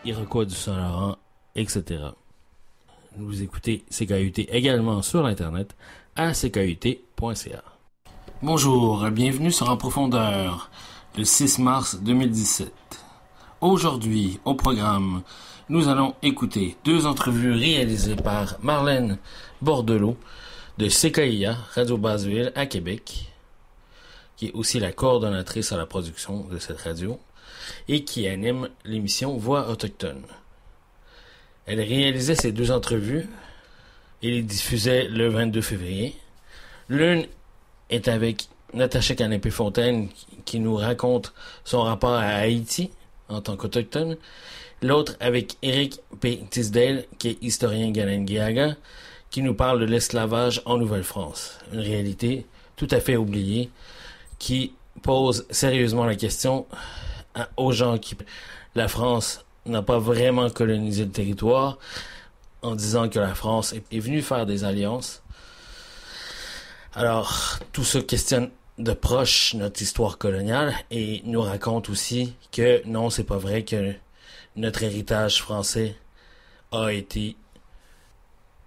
Iroquois du Saint-Laurent, etc. Vous écoutez CKUT également sur l'internet à ckut.ca. Bonjour, bienvenue sur En Profondeur, le 6 mars 2017. Aujourd'hui, au programme, nous allons écouter 2 entrevues réalisées par Marlène Bordelot de CKIA, Radio Basseville à Québec, qui est aussi la coordonnatrice à la production de cette radio et qui anime l'émission Voix autochtone. Elle réalisait ces 2 entrevues et les diffusait le 22 février. L'une est avec Natacha Canapé-Fontaine qui nous raconte son rapport à Haïti en tant qu'autochtone. L'autre avec Éric P. Tisdale, qui est historien Ganengiaga, qui nous parle de l'esclavage en Nouvelle-France. Une réalité tout à fait oubliée qui pose sérieusement la question aux gens qui... La France n'a pas vraiment colonisé le territoire en disant que la France est venue faire des alliances. Alors, tout ça questionne de proche notre histoire coloniale et nous raconte aussi que non, c'est pas vrai que notre héritage français a été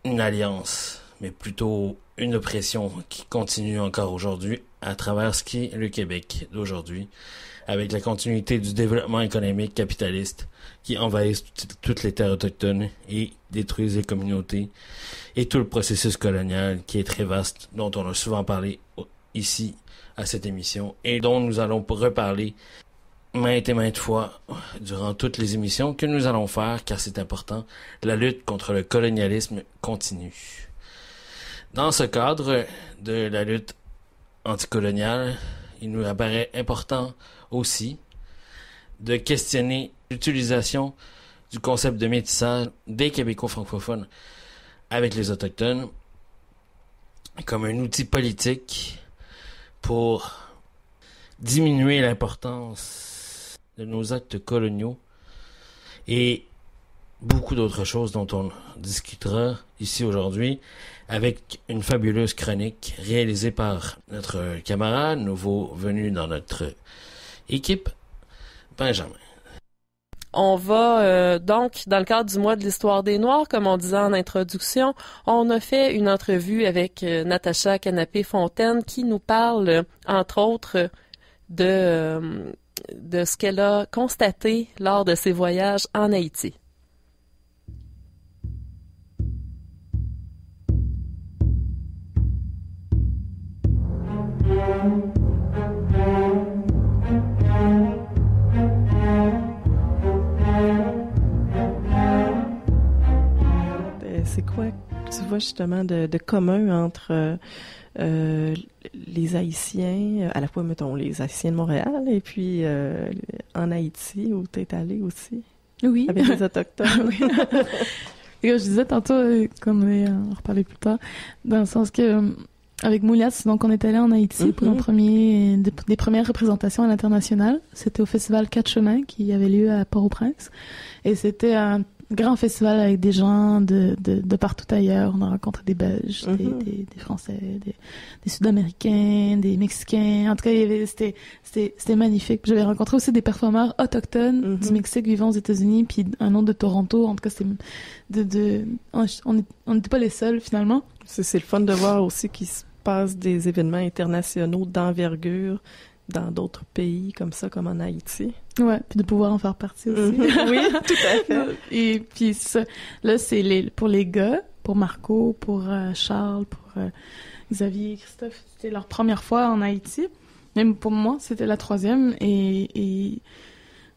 une alliance, mais plutôt une oppression qui continue encore aujourd'hui à travers ce qui est le Québec d'aujourd'hui, avec la continuité du développement économique capitaliste qui envahissent toutes les terres autochtones et détruisent les communautés, et tout le processus colonial qui est très vaste, dont on a souvent parlé ici à cette émission, et dont nous allons reparler maintes et maintes fois durant toutes les émissions que nous allons faire, car c'est important. La lutte contre le colonialisme continue. Dans ce cadre de la lutte anticoloniale, il nous apparaît important aussi de questionner l'utilisation du concept de métissage des Québécois francophones avec les Autochtones comme un outil politique pour diminuer l'importance de nos actes coloniaux et beaucoup d'autres choses dont on discutera ici aujourd'hui avec une fabuleuse chronique réalisée par notre camarade nouveau venu dans notre équipe, Benjamin. On va donc, dans le cadre du mois de l'histoire des Noirs, comme on disait en introduction, on a fait une entrevue avec Natacha Canapé-Fontaine qui nous parle, entre autres, de ce qu'elle a constaté lors de ses voyages en Haïti. C'est quoi, tu vois, justement, de commun entre les Haïtiens, à la fois, mettons, les Haïtiens de Montréal, et puis en Haïti, où tu es allé aussi? Oui. Avec les Autochtones. Oui. Et comme je disais tantôt, comme on va en reparler plus tard, dans le sens que avec Moulias, donc on est allé en Haïti pour des premières représentations à l'international. C'était au festival 4 Chemins qui avait lieu à Port-au-Prince. Et c'était un grand festival avec des gens de partout ailleurs. On a rencontré des Belges, des Français, des Sud-Américains, des Mexicains. En tout cas, c'était magnifique. J'avais rencontré aussi des performeurs autochtones du Mexique vivant aux États-Unis, puis un autre de Toronto. En tout cas, on n'était pas les seuls finalement. C'est le fun de voir aussi qu'il se passe des événements internationaux d'envergure dans d'autres pays comme ça, comme en Haïti. Ouais, puis de pouvoir en faire partie aussi. Oui, tout à fait. Et puis ça, là, c'est pour les gars, pour Marco, pour Charles, pour Xavier et Christophe, c'était leur première fois en Haïti. Même pour moi, c'était la 3e. Et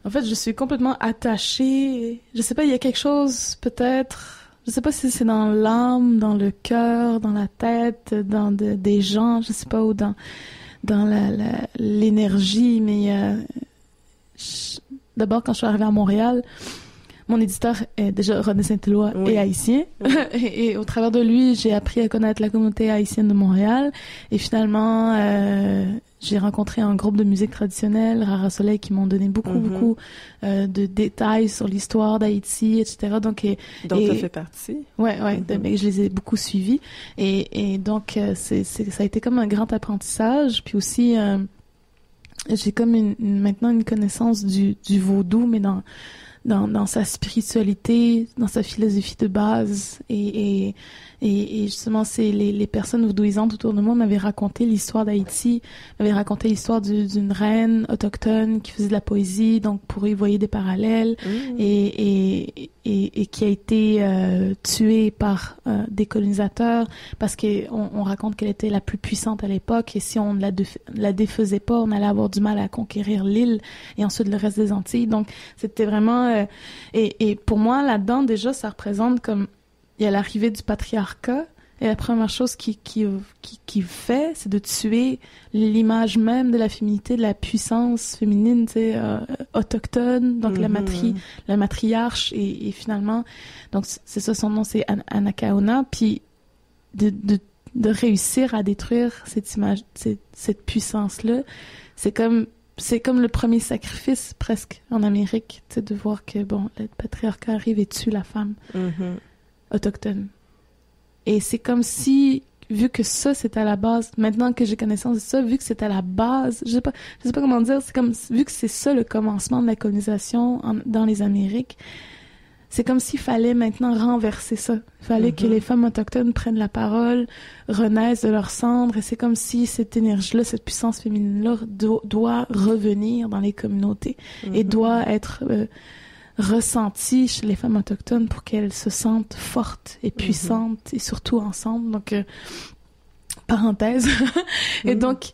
en fait, je suis complètement attachée. Je sais pas, il y a quelque chose, peut-être... Je sais pas si c'est dans l'âme, dans le cœur, dans la tête, dans des gens, je sais pas, ou dans l'énergie, mais d'abord, quand je suis arrivée à Montréal, mon éditeur est déjà René Saint-Éloi et haïtien. Oui. et au travers de lui, j'ai appris à connaître la communauté haïtienne de Montréal. Et finalement, j'ai rencontré un groupe de musique traditionnelle, Rara Soleil, qui m'ont donné beaucoup de détails sur l'histoire d'Haïti, etc. Donc ça fait partie. Ouais. Mais je les ai beaucoup suivis. Et donc, ça a été comme un grand apprentissage. Puis aussi, j'ai comme maintenant une connaissance du vaudou, mais dans sa spiritualité, dans sa philosophie de base. Et justement, c'est les personnes vaudouisantes autour de moi m'avaient raconté l'histoire d'Haïti, m'avaient raconté l'histoire d'une reine autochtone qui faisait de la poésie, donc pour y voyer des parallèles, et qui a été tuée par des colonisateurs parce qu'on raconte qu'elle était la plus puissante à l'époque, et si on ne la défaisait pas, on allait avoir du mal à conquérir l'île et ensuite le reste des Antilles. Donc c'était vraiment et pour moi là-dedans déjà ça représente comme il y a l'arrivée du patriarcat, et la première chose qu'il fait, c'est de tuer l'image même de la féminité, de la puissance féminine, tu sais, autochtone, donc la matriarche, et finalement, donc c'est ça, son nom, c'est Anacaona, puis de réussir à détruire cette image, cette puissance-là, c'est comme le premier sacrifice presque en Amérique, tu sais, de voir que bon, le patriarcat arrive et tue la femme autochtone. Et c'est comme si, vu que ça, c'est à la base, maintenant que j'ai connaissance de ça, vu que c'est à la base, je sais pas comment dire, c'est comme, vu que c'est ça le commencement de la colonisation dans les Amériques, c'est comme s'il fallait maintenant renverser ça. Il fallait que les femmes autochtones prennent la parole, renaissent de leurs cendres, et c'est comme si cette énergie-là, cette puissance féminine-là doit revenir dans les communautés et doit être ressentie chez les femmes autochtones pour qu'elles se sentent fortes et puissantes et surtout ensemble. Donc, parenthèse. Et donc,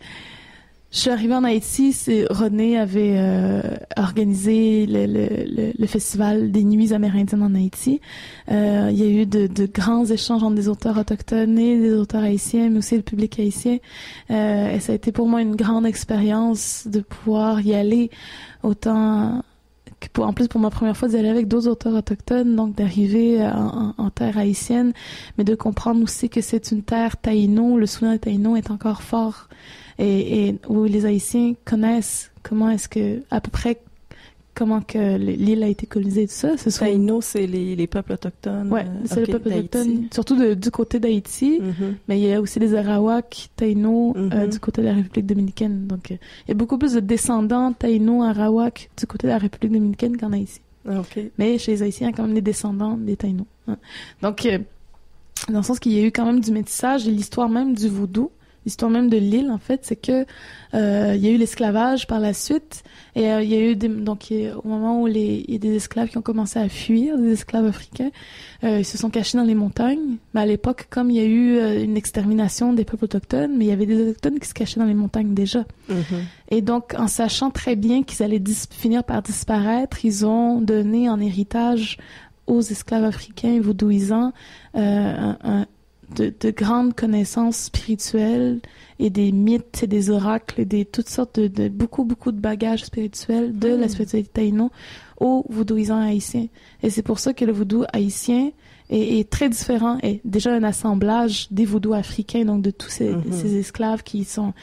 je suis arrivée en Haïti, René avait organisé le festival des Nuits amérindiennes en Haïti. Il y a eu de grands échanges entre des auteurs autochtones et des auteurs haïtiens, mais aussi le public haïtien. Et ça a été pour moi une grande expérience de pouvoir y aller autant... En plus, pour ma première fois, d'y aller avec d'autres auteurs autochtones, donc d'arriver en terre haïtienne, mais de comprendre aussi que c'est une terre taïno, le souvenir de taïno est encore fort, et où les Haïtiens connaissent à peu près comment que l'île a été colonisée et tout ça. Taïno, c'est les peuples autochtones. Ouais, c'est les peuples autochtones, surtout du côté d'Haïti, mais il y a aussi les Arawaks, Taïno, du côté de la République dominicaine. Donc, il y a beaucoup plus de descendants Taïno, Arawaks du côté de la République dominicaine qu'en Haïti. Mais chez les Haïtiens, il y a quand même des descendants des Taïno. Donc, dans le sens qu'il y a eu quand même du métissage, et l'histoire même du vaudou, l'histoire même de l'île, en fait, c'est que il y a eu l'esclavage par la suite, et il y a eu au moment où il y a des esclaves qui ont commencé à fuir, des esclaves africains, ils se sont cachés dans les montagnes. Mais à l'époque, comme il y a eu une extermination des peuples autochtones, mais il y avait des autochtones qui se cachaient dans les montagnes déjà. Et donc, en sachant très bien qu'ils allaient finir par disparaître, ils ont donné en héritage aux esclaves africains vaudouisants de grandes connaissances spirituelles et des mythes et des oracles et toutes sortes de beaucoup de bagages spirituels de la spiritualité taïno aux vaudouisants haïtiens. Et c'est pour ça que le vaudou haïtien est très différent, est déjà un assemblage des vaudous africains, donc de tous ces esclaves qui sont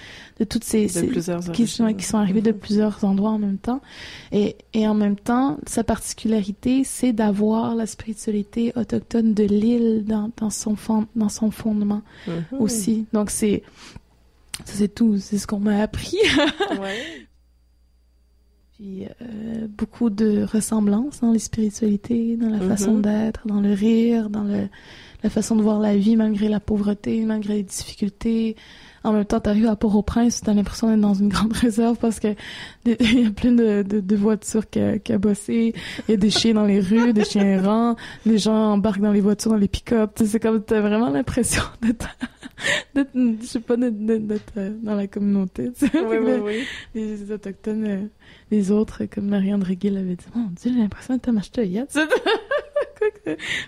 de toutes qui sont arrivés de plusieurs endroits en même temps, et en même temps sa particularité, c'est d'avoir la spiritualité autochtone de l'île dans son fondement aussi. Donc c'est tout, c'est ce qu'on m'a appris. Puis beaucoup de ressemblances dans les spiritualités, dans la façon d'être, dans le rire, dans la façon de voir la vie malgré la pauvreté, malgré les difficultés. En même temps, t'arrives à Port-au-Prince, t'as l'impression d'être dans une grande réserve parce que il y a plein de voitures qui a bossé, il y a des chiens dans les rues, des chiens errants, les gens embarquent dans les voitures, dans les pick-up. C'est comme, t'as vraiment l'impression d'être je sais pas, d'être dans la communauté. Tu sais. Oui. Les autochtones, les autres, comme Marianne Réguil avait dit, mon Dieu, j'ai l'impression de t'acheter un yacht.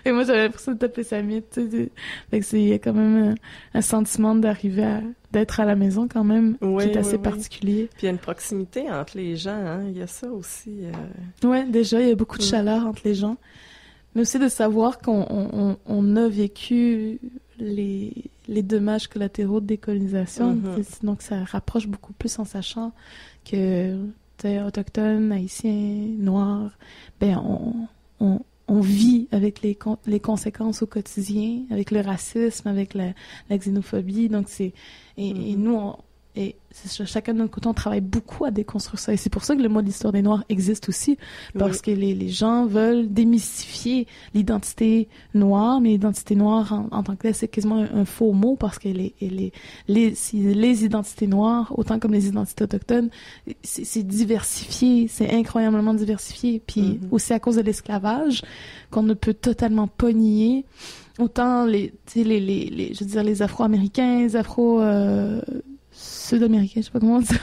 Et moi, j'avais l'impression de taper sa mythe. Tu sais. Fait que il y a quand même un sentiment d'être à la maison quand même, qui est assez particulier. Puis il y a une proximité entre les gens, hein. Il y a ça aussi. Ouais, déjà, il y a beaucoup de chaleur entre les gens. Mais aussi de savoir qu'on a vécu les dommages collatéraux de décolonisation. Donc, ça rapproche beaucoup plus en sachant que, autochtones, haïtiens, noirs, on vit avec les conséquences au quotidien, avec le racisme, avec la xénophobie. Donc, et nous, Et chacun de notre côté, on travaille beaucoup à déconstruire ça. Et c'est pour ça que le mois de l'histoire des Noirs existe aussi, parce que les gens veulent démystifier l'identité noire, mais l'identité noire en tant que telle, c'est quasiment un faux mot, parce que les identités noires, autant comme les identités autochtones, c'est diversifié, c'est incroyablement diversifié. Puis aussi à cause de l'esclavage, qu'on ne peut totalement pas nier. Autant je veux dire, les Afro-Américains, les Sud-Américains, je sais pas comment dire.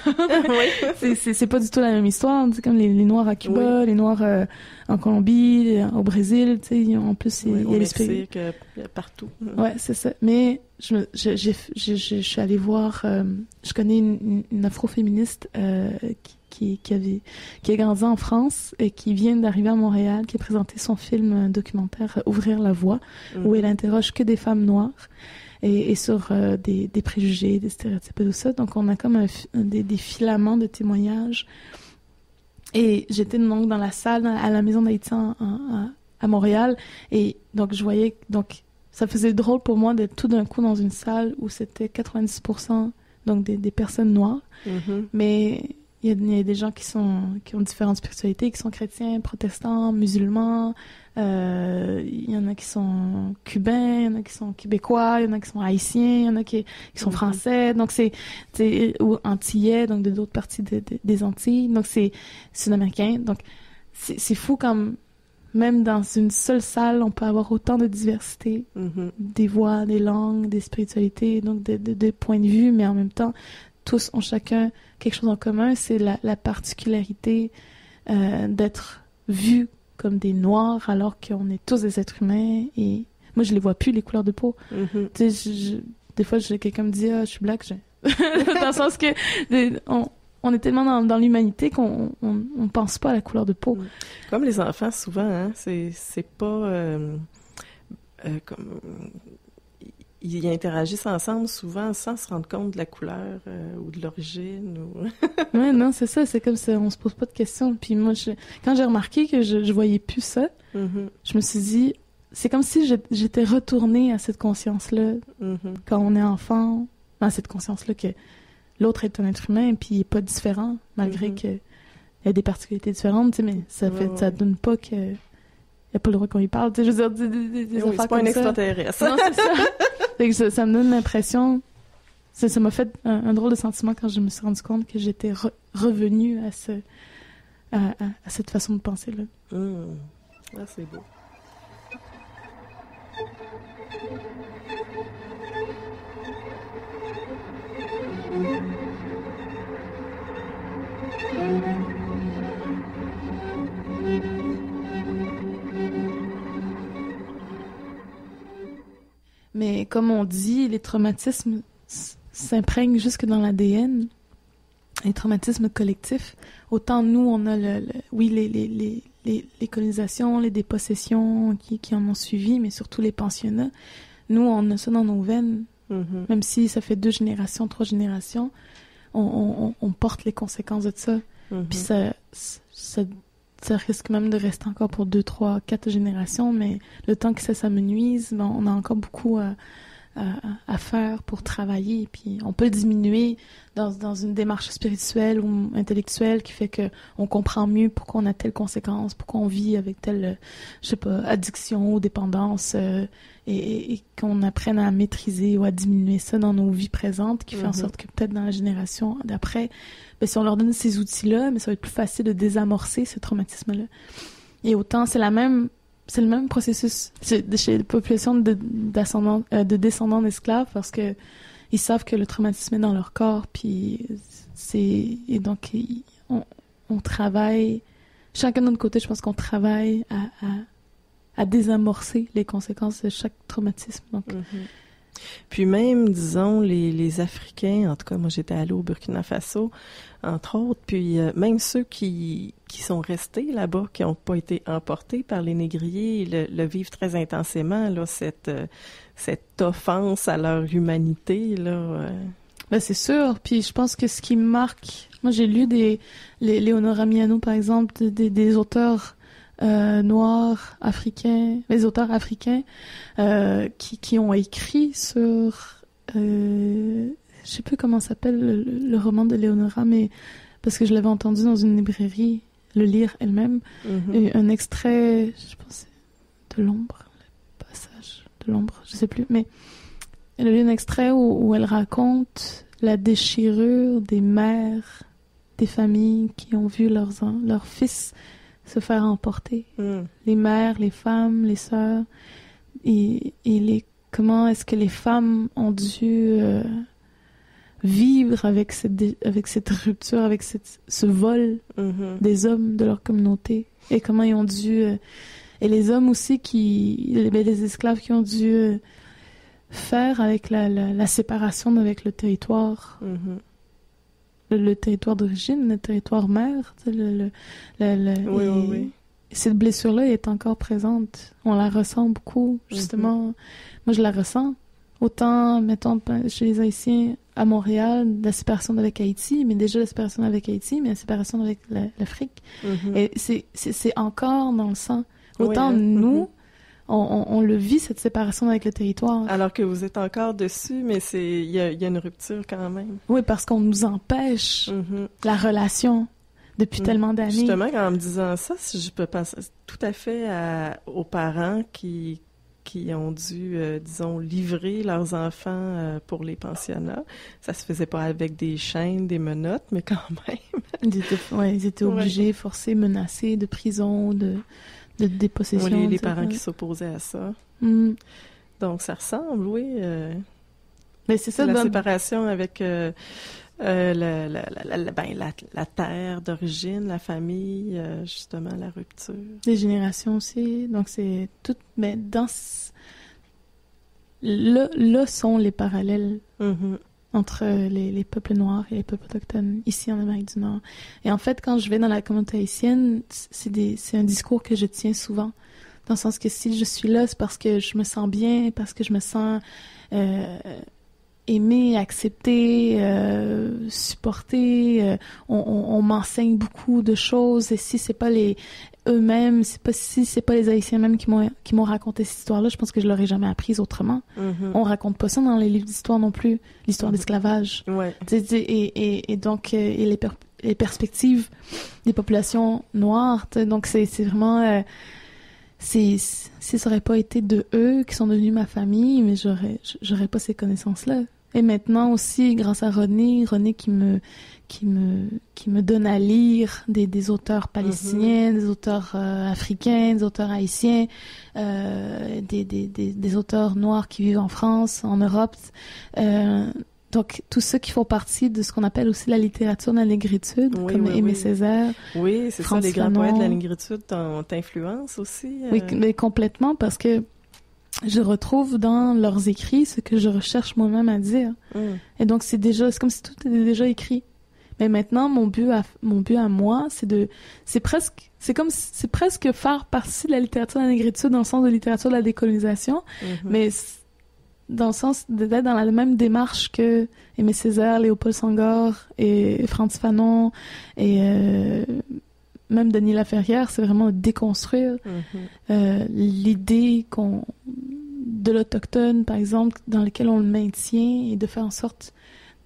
Oui. c'est pas du tout la même histoire. C'est comme les Noirs à Cuba, les Noirs en Colombie, au Brésil, tu sais, en plus, au Mexique, partout. Ouais, c'est ça. Mais je suis allée voir, je connais une afroféministe qui a grandi en France et qui vient d'arriver à Montréal, qui a présenté son film documentaire Ouvrir la voie, où elle interroge que des femmes noires et sur des préjugés, des stéréotypes et tout ça. Donc on a comme des filaments de témoignages. Et j'étais donc dans la salle à la Maison d'Haïti à Montréal, et donc je voyais, donc ça faisait drôle pour moi d'être tout d'un coup dans une salle où c'était 90% donc des personnes noires, mais il y a des gens qui ont différentes spiritualités, qui sont chrétiens, protestants, musulmans, il y en a qui sont cubains, il y en a qui sont québécois, il y en a qui sont haïtiens, il y en a qui sont français, donc c'est ou antillais, donc de d'autres parties des Antilles, donc c'est sud-américain, donc c'est fou comme même dans une seule salle, on peut avoir autant de diversité, des voix, des langues, des spiritualités, donc des points de vue, mais en même temps, tous ont chacun quelque chose en commun, c'est la particularité d'être vus comme des Noirs alors qu'on est tous des êtres humains. Et moi, je les vois plus, les couleurs de peau. Tu sais, des fois, quelqu'un me dit « Ah, je suis black », dans le sens que on est tellement dans l'humanité qu'on pense pas à la couleur de peau. Comme les enfants, souvent, hein, c'est pas... comme... Ils interagissent ensemble souvent sans se rendre compte de la couleur ou de l'origine. Ouais, non, c'est ça. C'est comme ça, on se pose pas de questions. Puis moi, quand j'ai remarqué que je voyais plus ça, je me suis dit, c'est comme si j'étais retournée à cette conscience-là quand on est enfant, à cette conscience-là que l'autre est un être humain et puis il est pas différent, malgré qu'il y a des particularités différentes, tu sais, mais ça donne pas que... Il n'y a pas le droit qu'on y parle, tu sais, je veux dire, des affaires c'est pas un extraterrestre. Non, c'est ça. Fait que ça me donne l'impression... Ça m'a fait un drôle de sentiment quand je me suis rendu compte que j'étais revenue à cette façon de penser-là. Ah, c'est beau. Mais comme on dit, les traumatismes s'imprègnent jusque dans l'ADN, les traumatismes collectifs. Autant nous, on a les colonisations, les dépossessions qui en ont suivi, mais surtout les pensionnats. Nous, on a ça dans nos veines. Même si ça fait 2 générations, 3 générations, on porte les conséquences de ça. Puis ça risque même de rester encore pour 2, 3, 4 générations, mais le temps que ça s'amenuise, on a encore beaucoup à faire pour travailler. Et puis on peut le diminuer dans une démarche spirituelle ou intellectuelle qui fait qu'on comprend mieux pourquoi on a telle conséquence, pourquoi on vit avec telle, je sais pas, addiction ou dépendance, et qu'on apprenne à maîtriser ou à diminuer ça dans nos vies présentes, qui fait en sorte que peut-être dans la génération d'après, ben, si on leur donne ces outils-là, mais ça va être plus facile de désamorcer ce traumatisme-là. Et autant, c'est le même processus chez les populations de descendants d'esclaves, parce que ils savent que le traumatisme est dans leur corps, puis et donc on travaille, chacun de notre côté, je pense qu'on travaille à désamorcer les conséquences de chaque traumatisme. Donc. Puis même, disons, les Africains, en tout cas, moi j'étais allée au Burkina Faso, entre autres, puis même ceux qui sont restés là-bas, qui n'ont pas été emportés par les négriers, le vivent très intensément, là, cette offense à leur humanité, là. Ben, c'est sûr, puis je pense que ce qui marque... Moi, j'ai lu Léonora Miano, par exemple, des auteurs noirs, africains, les auteurs africains qui ont écrit sur je sais plus comment s'appelle le roman de Léonora, mais parce que je l'avais entendu dans une librairie le lire elle-même. Et un extrait, je pense, de l'ombre, le passage de l'ombre, je sais plus, mais elle a lu un extrait où elle raconte la déchirure des mères, des familles qui ont vu leurs fils se faire emporter. Les mères, les femmes, les sœurs, et comment est-ce que les femmes ont dû vivre avec cette rupture, avec ce vol des hommes de leur communauté, et comment ils ont dû... et les hommes aussi, les esclaves qui ont dû faire avec la séparation avec le territoire, le territoire d'origine, le territoire mère. Oui. Cette blessure-là est encore présente. On la ressent beaucoup, justement. Moi, je la ressens. Autant, mettons, chez les Haïtiens à Montréal, la séparation avec Haïti, mais déjà la séparation avec Haïti, mais la séparation avec l'Afrique. Et c'est encore dans le sang. Autant nous, on le vit, cette séparation avec le territoire. Alors que vous êtes encore dessus, mais il y a une rupture quand même. Oui, parce qu'on nous empêche la relation depuis tellement d'années. Justement, en me disant ça, si je peux penser tout à fait aux parents qui ont dû, disons, livrer leurs enfants pour les pensionnats. Ça se faisait pas avec des chaînes, des menottes, mais quand même. Ils étaient obligés, forcés, menacés de prison, de dépossession. Oui, les parents qui s'opposaient à ça. Donc, ça ressemble, oui. Mais c'est ça, la séparation avec la terre d'origine, la famille, justement, la rupture. Les générations aussi. Donc, c'est tout... Mais là sont les parallèles entre les peuples noirs et les peuples autochtones, ici en Amérique du Nord. Et en fait, quand je vais dans la communauté haïtienne, c'est un discours que je tiens souvent. Dans le sens que si je suis là, c'est parce que je me sens bien, parce que je me sens... aimé, accepté, supporté. On m'enseigne beaucoup de choses. Et si c'est pas eux-mêmes, si c'est pas les Haïtiens même qui m'ont raconté cette histoire-là, je pense que je l'aurais jamais apprise autrement. On raconte pas ça dans les livres d'histoire non plus, l'histoire d'esclavage. Ouais. Et donc les perspectives des populations noires. Donc c'est vraiment si ça aurait pas été de eux qui sont devenus ma famille, mais j'aurais pas ces connaissances-là. Et maintenant aussi, grâce à René qui me donne à lire des auteurs palestiniens, des auteurs africains, des auteurs haïtiens, des auteurs noirs qui vivent en France, en Europe. Donc, tous ceux qui font partie de ce qu'on appelle aussi la littérature de la négritude, comme Aimé Césaire. Oui, c'est ça, les grands poètes de la négritude t'influencent aussi. Oui, mais complètement, parce que je retrouve dans leurs écrits ce que je recherche moi-même à dire. Et donc, c'est comme si tout était déjà écrit. Mais maintenant, mon but à moi, c'est presque faire partie de la littérature de la négritude dans le sens de littérature de la décolonisation, mais dans le sens d'être dans la même démarche que Aimé Césaire, Léopold Senghor et Frantz Fanon et même Denis Laferrière, c'est vraiment de déconstruire l'idée de l'autochtone, par exemple, dans lequel on le maintient, et de faire en sorte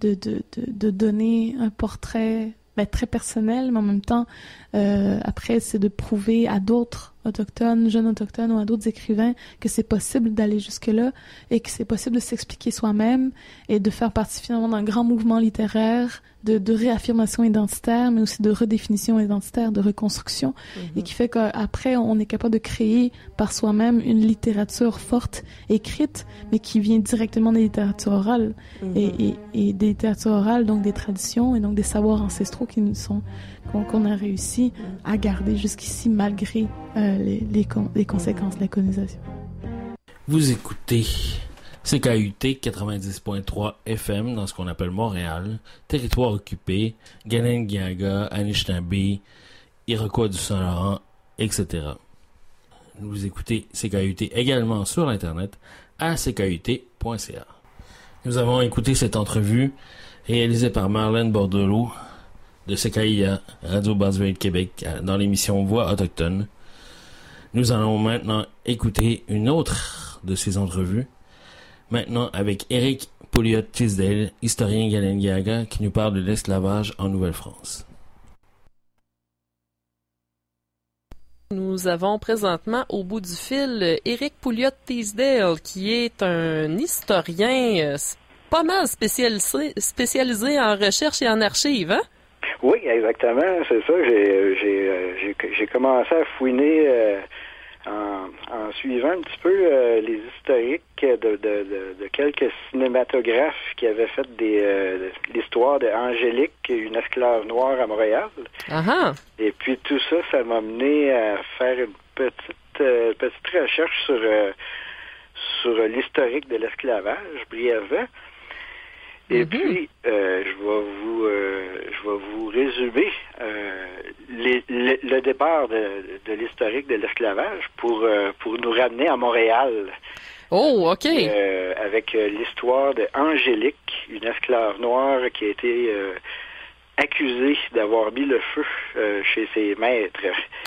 de donner un portrait très personnel, mais en même temps, après, c'est de prouver à d'autres autochtones, jeunes autochtones ou à d'autres écrivains que c'est possible d'aller jusque-là et que c'est possible de s'expliquer soi-même et de faire partie finalement d'un grand mouvement littéraire de réaffirmation identitaire, mais aussi de redéfinition identitaire, de reconstruction, et qui fait qu'après, on est capable de créer par soi-même une littérature forte, écrite, mais qui vient directement des littératures orales, et des littératures orales, donc des traditions, et donc des savoirs ancestraux qu'on a réussi à garder jusqu'ici, malgré les conséquences de la colonisation. Vous écoutez CKUT 90.3 FM dans ce qu'on appelle Montréal, territoire occupé, Ganengiaga, Anishinaabe, Iroquois du Saint-Laurent, etc. Vous écoutez CKUT également sur l'Internet à ckut.ca. Nous avons écouté cette entrevue réalisée par Marlène Bordelot de CKIA, Radio Basse-Vallée de Québec, dans l'émission Voix autochtone. Nous allons maintenant écouter une autre de ces entrevues, maintenant avec Éric Pouliot-Tisdale, historien Galengaga, qui nous parle de l'esclavage en Nouvelle-France. Nous avons présentement au bout du fil Éric Pouliot-Tisdale, qui est un historien pas mal spécialisé en recherche et en archives, hein? Oui, exactement, c'est ça. J'ai commencé à fouiner en suivant un petit peu les historiques de quelques cinématographes qui avaient fait l'histoire d'Angélique, une esclave noire à Montréal. Ah. Et puis tout ça, ça m'a mené à faire une petite recherche sur l'historique de l'esclavage, brièvement. Et puis, je vais vous résumer le départ de l'historique de l'esclavage pour nous ramener à Montréal. Oh, OK. Avec l'histoire d'Angélique, une esclave noire qui a été accusée d'avoir mis le feu chez ses maîtres.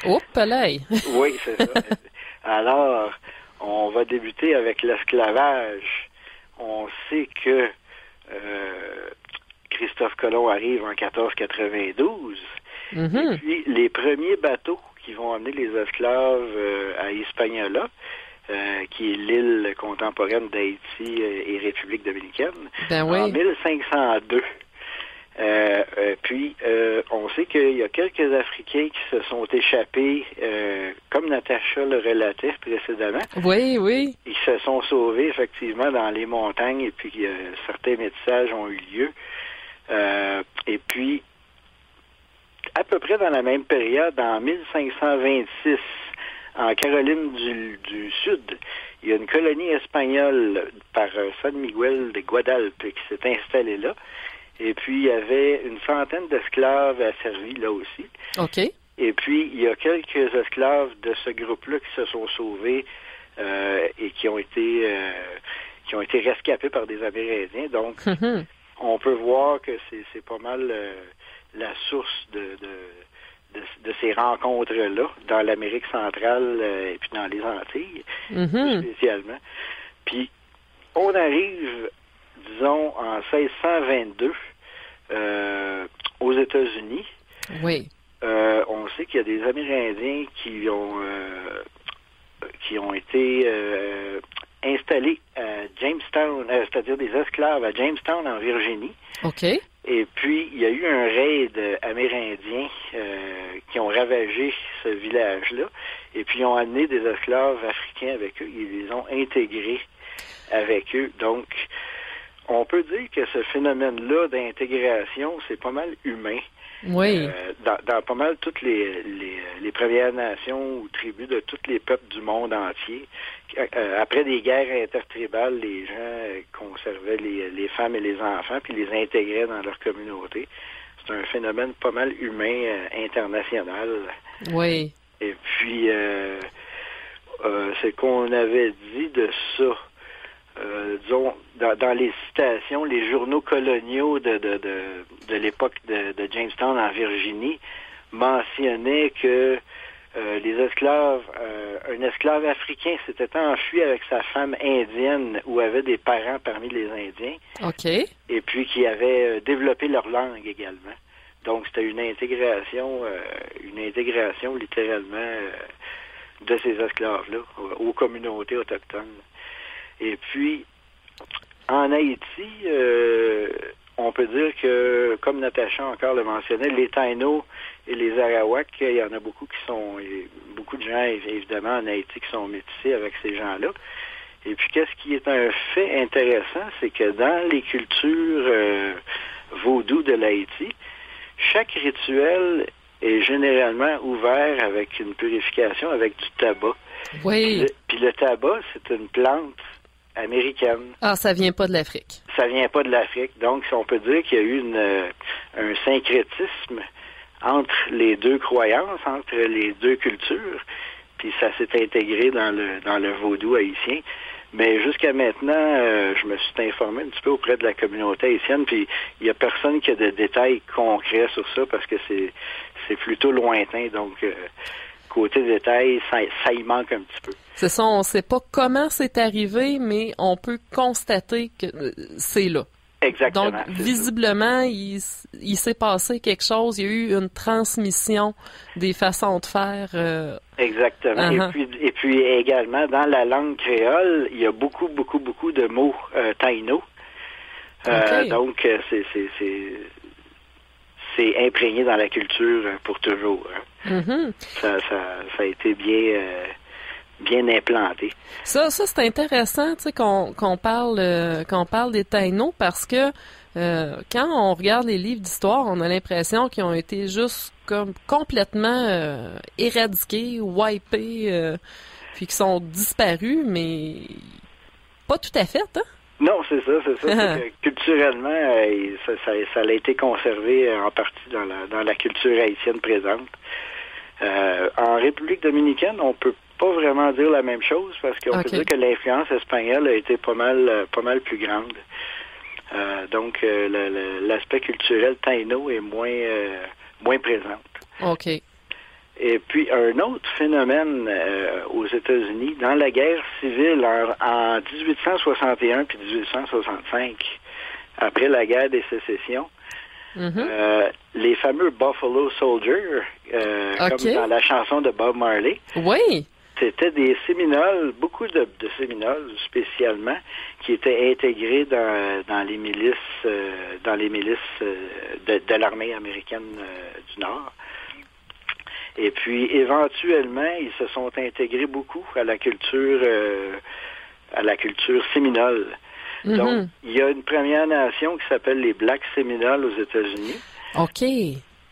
Oh, palais. Oui, c'est ça. Alors, on va débuter avec l'esclavage. On sait que Christophe Colomb arrive en 1492. Et puis, les premiers bateaux qui vont amener les esclaves à Hispaniola, qui est l'île contemporaine d'Haïti et République dominicaine, en 1502. Puis, on sait qu'il y a quelques Africains qui se sont échappés, comme Natacha le relatait précédemment. Oui, oui. Ils se sont sauvés, effectivement, dans les montagnes, et puis certains métissages ont eu lieu. Et puis, à peu près dans la même période, en 1526, en Caroline du Sud, il y a une colonie espagnole par San Miguel de Guadalpe qui s'est installée là. Et puis, il y avait une centaine d'esclaves asservis là aussi. OK. Et puis, il y a quelques esclaves de ce groupe-là qui se sont sauvés et qui ont été rescapés par des Amérindiens. Donc, on peut voir que c'est pas mal la source de ces rencontres-là dans l'Amérique centrale et puis dans les Antilles, spécialement. Puis, on arrive, disons, en 1622 aux États-Unis. Oui. On sait qu'il y a des Amérindiens qui ont été installés à Jamestown, c'est-à-dire des esclaves à Jamestown, en Virginie. OK. Et puis, il y a eu un raid amérindien qui ont ravagé ce village-là. Et puis, ils ont amené des esclaves africains avec eux. Ils les ont intégrés avec eux. Donc, on peut dire que ce phénomène-là d'intégration, c'est pas mal humain. Oui. Dans pas mal toutes les Premières Nations ou tribus de tous les peuples du monde entier. Après des guerres intertribales, les gens conservaient les femmes et les enfants puis les intégraient dans leur communauté. C'est un phénomène pas mal humain international. Oui. Et puis, c'est qu'on avait dit de ça. Disons, dans les citations, les journaux coloniaux de l'époque de Jamestown en Virginie mentionnaient que les esclaves, un esclave africain s'était enfui avec sa femme indienne ou avait des parents parmi les Indiens. OK. Et puis qui avait développé leur langue également. Donc c'était une intégration littéralement de ces esclaves-là aux communautés autochtones. Et puis, en Haïti, on peut dire que, comme Natacha encore le mentionnait, les Taïnos et les Arawaks, il y en a beaucoup beaucoup de gens, évidemment, en Haïti qui sont métissés avec ces gens-là. Et puis, qu'est-ce qui est un fait intéressant, c'est que dans les cultures vaudou de l'Haïti, chaque rituel est généralement ouvert avec une purification, avec du tabac. Oui. Puis le tabac, c'est une plante américaine. Ah, ça vient pas de l'Afrique. Ça vient pas de l'Afrique. Donc, on peut dire qu'il y a eu un syncrétisme entre les deux croyances, entre les deux cultures, puis ça s'est intégré dans le vaudou haïtien. Mais jusqu'à maintenant, je me suis informé un petit peu auprès de la communauté haïtienne, puis il y a personne qui a de détails concrets sur ça parce que c'est plutôt lointain. Donc, côté détail, ça y manque un petit peu. C'est ça, on ne sait pas comment c'est arrivé, mais on peut constater que c'est là. Exactement. Donc, visiblement, il s'est passé quelque chose, il y a eu une transmission des façons de faire. Exactement. Et puis également, dans la langue créole, il y a beaucoup de mots taïno. Okay. Donc, c'est imprégné dans la culture pour toujours. Mm-hmm. Ça a été bien implanté. Ça c'est intéressant, tu sais, qu'on parle des taïnos parce que quand on regarde les livres d'histoire, on a l'impression qu'ils ont été juste comme complètement éradiqués, wipés, puis qu'ils sont disparus, mais pas tout à fait, hein? Non, c'est ça. C'est que culturellement, ça a été conservé en partie dans la culture haïtienne présente. En République dominicaine, on peut pas vraiment dire la même chose parce qu'on peut dire que l'influence espagnole a été pas mal plus grande. Donc, l'aspect culturel taïno est moins présente. OK. Et puis, un autre phénomène aux États-Unis, dans la guerre civile en 1861 puis 1865, après la guerre des sécessions, les fameux Buffalo Soldiers, comme dans la chanson de Bob Marley, oui, c'était des Séminoles, beaucoup de Séminoles spécialement, qui étaient intégrés dans les milices, de l'armée américaine du Nord. Et puis, éventuellement, ils se sont intégrés beaucoup à la culture séminole. Mm-hmm. Donc, il y a une Première Nation qui s'appelle les Blacks Séminoles aux États-Unis. OK.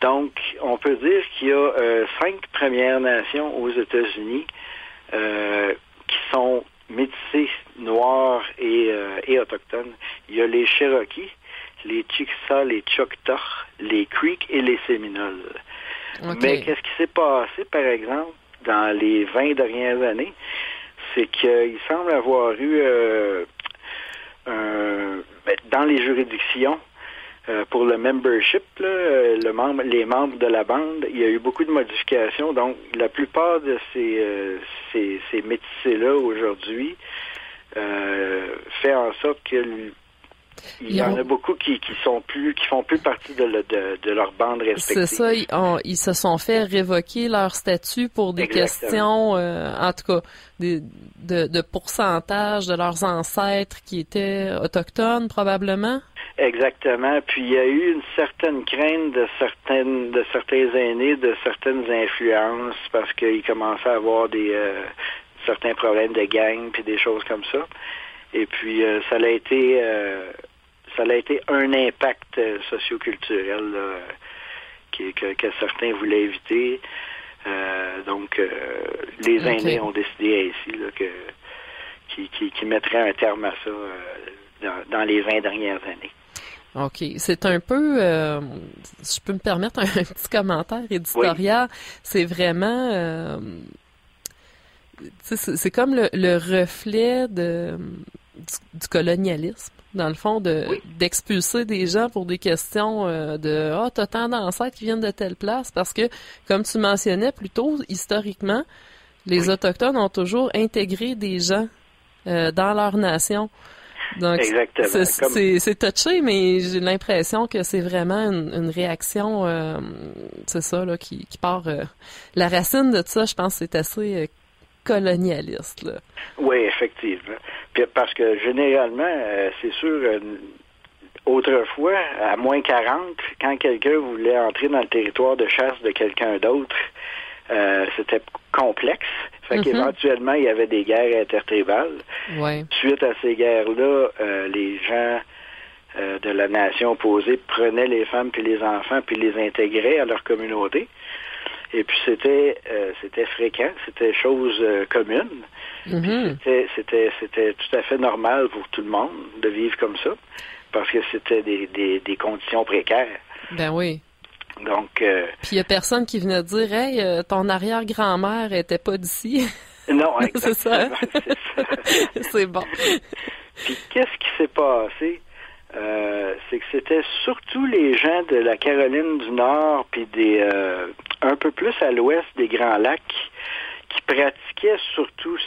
Donc, on peut dire qu'il y a 5 Premières Nations aux États-Unis qui sont métissés, noirs et autochtones. Il y a les Cherokees, les Chickasaw, les Choctaw, les Creeks et les Séminoles. Okay. Mais qu'est-ce qui s'est passé, par exemple, dans les 20 dernières années? C'est qu'il semble avoir eu, dans les juridictions, pour le membership, là, les membres de la bande, il y a eu beaucoup de modifications. Donc, la plupart de ces métissés-là, aujourd'hui, fait en sorte que il y en a beaucoup qui font plus partie de leur bande respective. C'est ça, ils se sont fait révoquer leur statut pour des questions, en tout cas, de pourcentage de leurs ancêtres qui étaient autochtones, probablement. Exactement. Puis il y a eu une certaine crainte de certains aînés, de certaines influences, parce qu'ils commençaient à avoir certains problèmes de gang puis des choses comme ça. Et puis ça a été un impact socioculturel que certains voulaient éviter. Donc les aînés ont décidé ainsi qu'ils mettraient un terme à ça dans les 20 dernières années. OK. C'est un peu, si je peux me permettre un petit commentaire éditorial, oui. C'est vraiment, c'est comme le reflet du colonialisme, dans le fond, d'expulser des gens pour des questions t'as tant d'ancêtres qui viennent de telle place, parce que, comme tu mentionnais plus tôt, historiquement, les Autochtones ont toujours intégré des gens dans leur nation. Donc, exactement. C'est touché, mais j'ai l'impression que c'est vraiment une réaction, c'est ça, là, qui part. La racine de ça, je pense, c'est assez colonialiste, là. Oui, effectivement. Puis, parce que généralement, c'est sûr, autrefois, à moins 40, quand quelqu'un voulait entrer dans le territoire de chasse de quelqu'un d'autre, c'était complexe. Fait qu'éventuellement, il y avait des guerres intertribales. Ouais. Suite à ces guerres-là, les gens de la nation opposée prenaient les femmes puis les enfants puis les intégraient à leur communauté. Et puis c'était fréquent, c'était chose commune. C'était tout à fait normal pour tout le monde de vivre comme ça, parce que c'était des conditions précaires. Ben oui. Donc, puis il y a personne qui venait dire, hey, ton arrière-grand-mère était pas d'ici. Non, exactement. C'est ça. C'est bon. Puis qu'est-ce qui s'est passé c'est que c'était surtout les gens de la Caroline du Nord puis un peu plus à l'ouest des Grands Lacs qui pratiquaient surtout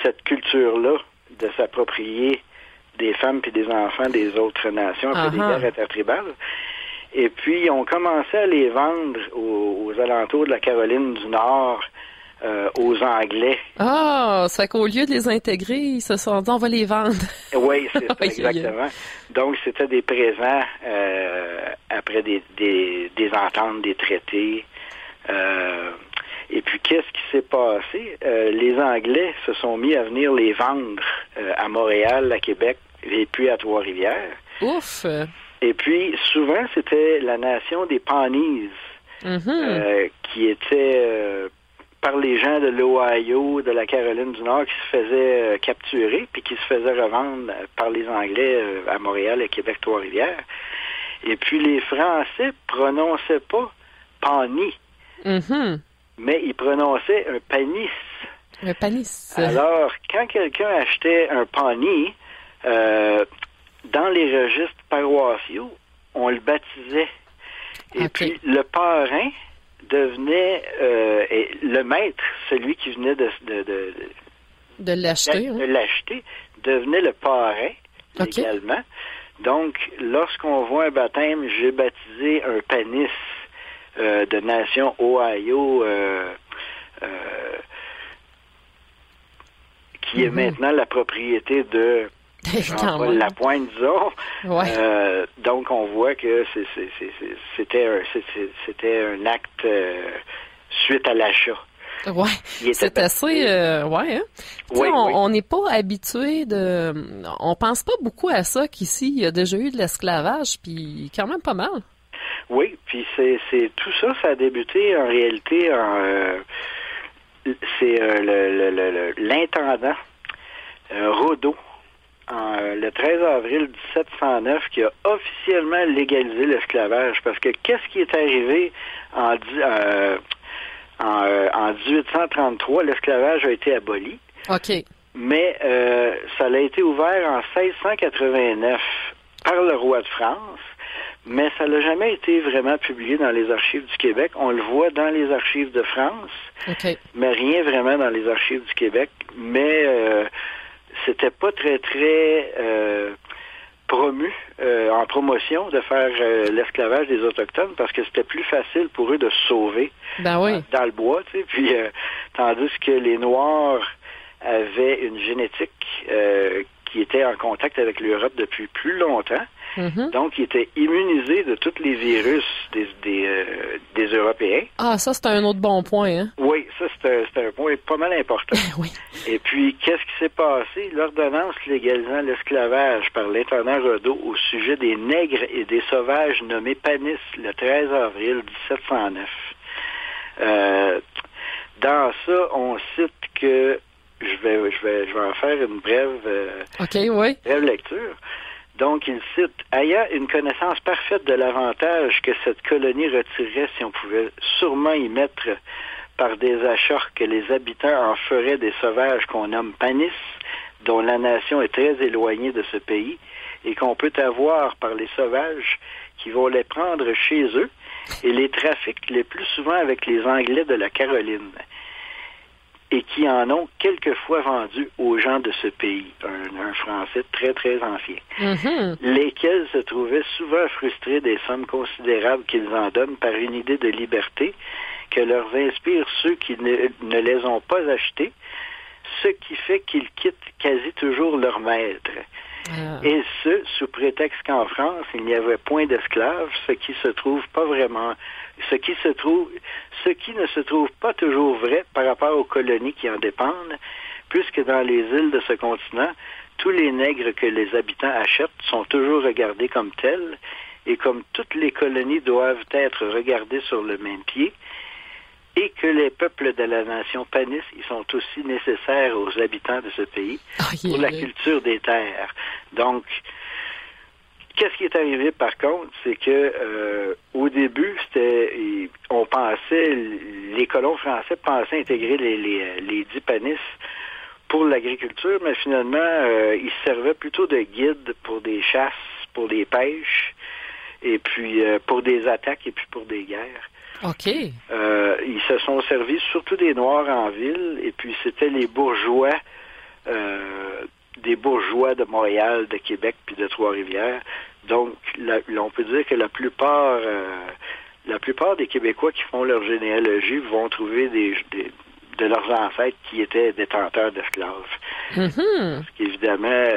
cette culture-là de s'approprier des femmes puis des enfants des autres nations, un peu des guerres intertribales. Et puis, ils ont commencé à les vendre aux alentours de la Caroline du Nord aux Anglais. Ah, ça fait qu'au lieu de les intégrer, ils se sont dit, on va les vendre. Oui, c'est ça, exactement. Donc, c'était des présents après des ententes, des traités. Et puis, qu'est-ce qui s'est passé? Les Anglais se sont mis à venir les vendre à Montréal, à Québec et puis à Trois-Rivières. Ouf! Et puis, souvent, c'était la nation des Pawnees qui était par les gens de l'Ohio, de la Caroline du Nord, qui se faisaient capturer puis qui se faisaient revendre par les Anglais à Montréal, à Québec, Trois-Rivières. Et puis, les Français prononçaient pas Pawnee, mais ils prononçaient un panis. Un panis. Alors, quand quelqu'un achetait un Pawnee, dans les registres paroissiaux, on le baptisait. Et puis, le parrain devenait le maître, celui qui venait de l'acheter. De l'acheter, devenait le parrain également. Donc, lorsqu'on voit un baptême, j'ai baptisé un panis de nation Ohio qui est maintenant la propriété de Jean-Paul Lapointe, disons. Ouais. Donc, on voit que c'était un acte suite à l'achat. Ouais, c'est assez... ouais, hein? Oui, on n'est pas habitué on pense pas beaucoup à ça qu'ici, il y a déjà eu de l'esclavage, puis quand même pas mal. Oui, puis c'est tout ça, ça a débuté en réalité c'est l'intendant Raudot, le 13 avril 1709, qui a officiellement légalisé l'esclavage. Parce que qu'est-ce qui est arrivé en 1833? L'esclavage a été aboli. OK. Mais ça a été ouvert en 1689 par le roi de France. Mais ça n'a jamais été vraiment publié dans les archives du Québec. On le voit dans les archives de France, mais rien vraiment dans les archives du Québec. Mais c'était pas très promu en promotion de faire l'esclavage des Autochtones parce que c'était plus facile pour eux de se sauver dans le bois. Tu sais. Puis tandis que les Noirs avaient une génétique qui était en contact avec l'Europe depuis plus longtemps. Donc, ils étaient immunisés de tous les virus des Européens. Ah, ça, c'est un autre bon point, hein? Oui, ça, c'est un point pas mal important. Oui. Et puis, qu'est-ce qui s'est passé? L'ordonnance légalisant l'esclavage par l'intendant Raudot au sujet des nègres et des sauvages nommés panis le 13 avril 1709. Dans ça, on cite que je vais en faire une brève lecture. Donc, il cite « Ayant une connaissance parfaite de l'avantage que cette colonie retirerait si on pouvait sûrement y mettre par des achats que les habitants en feraient des sauvages qu'on nomme panis, dont la nation est très éloignée de ce pays, et qu'on peut avoir par les sauvages qui vont les prendre chez eux et les trafiquent le plus souvent avec les Anglais de la Caroline, et qui en ont quelquefois vendu aux gens de ce pays, un Français très, très ancien, lesquels se trouvaient souvent frustrés des sommes considérables qu'ils en donnent par une idée de liberté que leur inspirent ceux qui ne les ont pas achetés, ce qui fait qu'ils quittent quasi toujours leur maître. Et ce, sous prétexte qu'en France, il n'y avait point d'esclaves, ce qui ne se trouve pas toujours vrai par rapport aux colonies qui en dépendent, puisque dans les îles de ce continent, tous les nègres que les habitants achètent sont toujours regardés comme tels, et comme toutes les colonies doivent être regardées sur le même pied, et que les peuples de la nation panis, ils sont aussi nécessaires aux habitants de ce pays pour la culture des terres. Donc, qu'est-ce qui est arrivé par contre, c'est que au début, les colons français pensaient intégrer les 10 panis pour l'agriculture, mais finalement, ils servaient plutôt de guide pour des chasses, pour des pêches, et puis pour des attaques et puis pour des guerres. OK. Ils se sont servis surtout des Noirs en ville, et puis c'était les bourgeois, des bourgeois de Montréal, de Québec, puis de Trois-Rivières. Donc, on peut dire que la plupart des Québécois qui font leur généalogie vont trouver de leurs ancêtres qui étaient détenteurs d'esclaves. Mm-hmm. Parce qu'évidemment,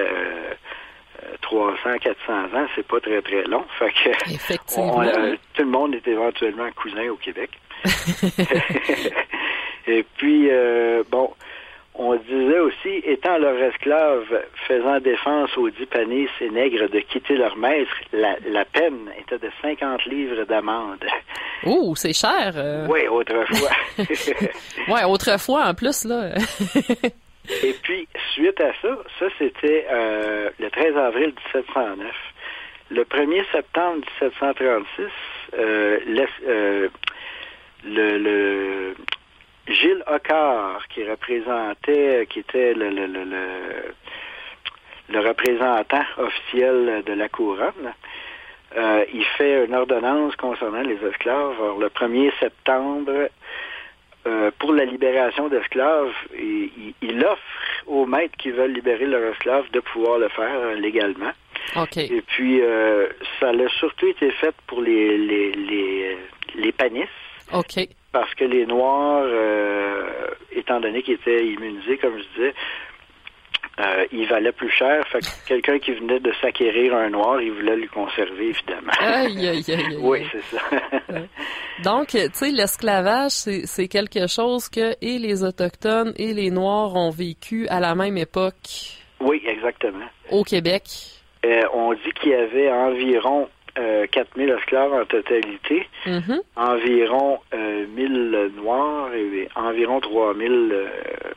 300, 400 ans, c'est pas très, très long. Fait que Effectivement. tout le monde est éventuellement cousin au Québec. Et puis, on disait aussi, étant leurs esclaves, faisant défense aux dits panis et nègres de quitter leur maître, la peine était de 50 livres d'amende. Ouh, c'est cher. Oui, autrefois. Ouais, autrefois en plus, là. Et puis, suite à ça c'était le 13 avril 1709. Le 1er septembre 1736, le Gilles Hoccard, qui était le représentant officiel de la couronne, il fait une ordonnance concernant les esclaves. Alors, le 1er septembre, pour la libération d'esclaves, il offre aux maîtres qui veulent libérer leurs esclaves de pouvoir le faire légalement. OK. Et puis, ça a surtout été fait pour les panisses. OK. Parce que les Noirs, étant donné qu'ils étaient immunisés, comme je disais, ils valaient plus cher. Fait que quelqu'un qui venait de s'acquérir un Noir, il voulait lui conserver, évidemment. Aïe, aïe, aïe, aïe. Oui, c'est ça. Donc, tu sais, l'esclavage, c'est quelque chose que et les Autochtones et les Noirs ont vécu à la même époque. Oui, exactement. Au Québec. On dit qu'il y avait environ 4000 esclaves en totalité, environ 1000 Noirs et environ 3000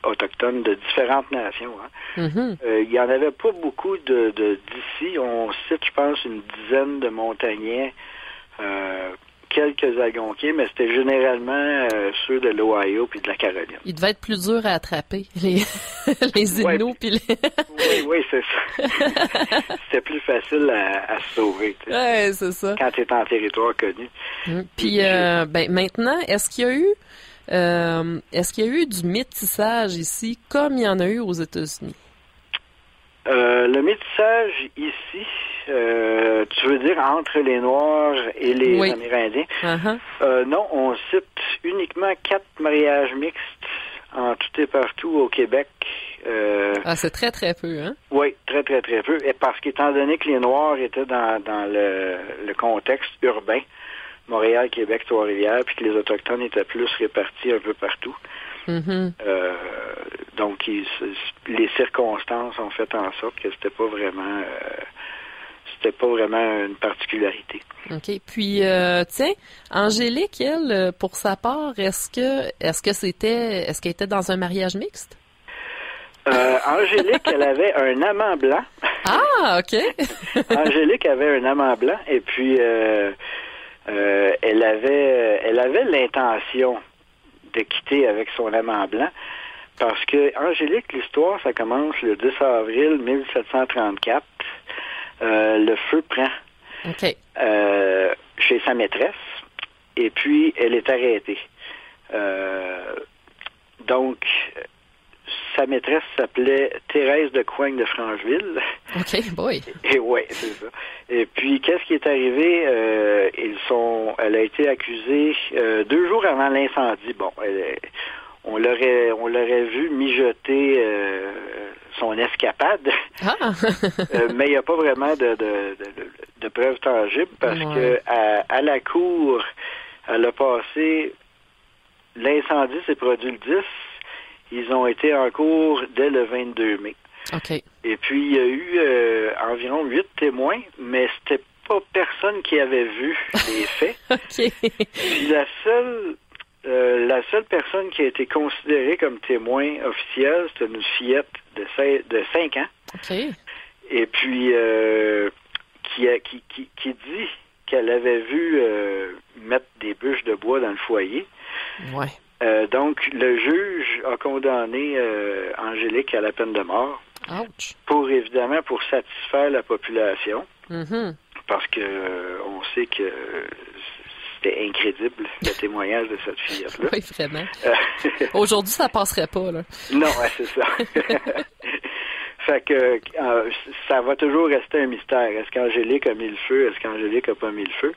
Autochtones de différentes nations. Hein. Il n'y en avait pas beaucoup d'ici. On cite, je pense, une dizaine de montagnais, quelques Algonquiens, mais c'était généralement ceux de l'Ohio puis de la Caroline. Il devait être plus dur à attraper, les Inuits puis les... Oui, c'est ça. C'était plus facile à se sauver. Tu sais, ouais, c'est ça. quand tu es en territoire connu. Puis, maintenant, est-ce qu'il y a eu du métissage ici, comme il y en a eu aux États-Unis? Le métissage ici, tu veux dire entre les Noirs et les Amérindiens? Non, on cite uniquement 4 mariages mixtes en tout et partout au Québec. C'est très, très peu, hein? Oui, très, très, très peu. Et parce qu'étant donné que les Noirs étaient dans le contexte urbain, Montréal, Québec, Trois-Rivières, puis que les Autochtones étaient plus répartis un peu partout. Donc, les circonstances ont fait en sorte que c'était pas vraiment une particularité. OK. Puis, tiens, Angélique, elle, pour sa part, est-ce qu'elle était dans un mariage mixte? Angélique, elle avait un amant blanc. Ah, OK. Angélique avait un amant blanc et puis elle avait l'intention de quitter avec son amant blanc parce que Angélique, l'histoire, ça commence le 10 avril 1734. Le feu prend chez sa maîtresse et puis elle est arrêtée. Donc, sa maîtresse s'appelait Thérèse de Coigne de Francheville. OK, boy. Et ouais, c'est ça. Et puis, qu'est-ce qui est arrivé? Elle a été accusée 2 jours avant l'incendie. Bon, on l'aurait vu mijoter son escapade. Ah! Mais il n'y a pas vraiment de preuves tangibles parce que à la cour, elle a passé. L'incendie s'est produit le 10. Ils ont été en cours dès le 22 mai. OK. Et puis, il y a eu environ 8 témoins, mais c'était pas personne qui avait vu les faits. OK. Puis la seule personne qui a été considérée comme témoin officiel, c'était une fillette de 5 ans. OK. Et puis, qui dit qu'elle avait vu mettre des bûches de bois dans le foyer. Ouais. Donc, le juge a condamné Angélique à la peine de mort. Ouch. Pour satisfaire la population. Mm-hmm. Parce que on sait que c'était incrédible, le témoignage de cette fillette-là. Oui, vraiment. Aujourd'hui, ça passerait pas, là. Non, c'est ça. Fait que ça va toujours rester un mystère. Est-ce qu'Angélique a mis le feu? Est-ce qu'Angélique a pas mis le feu?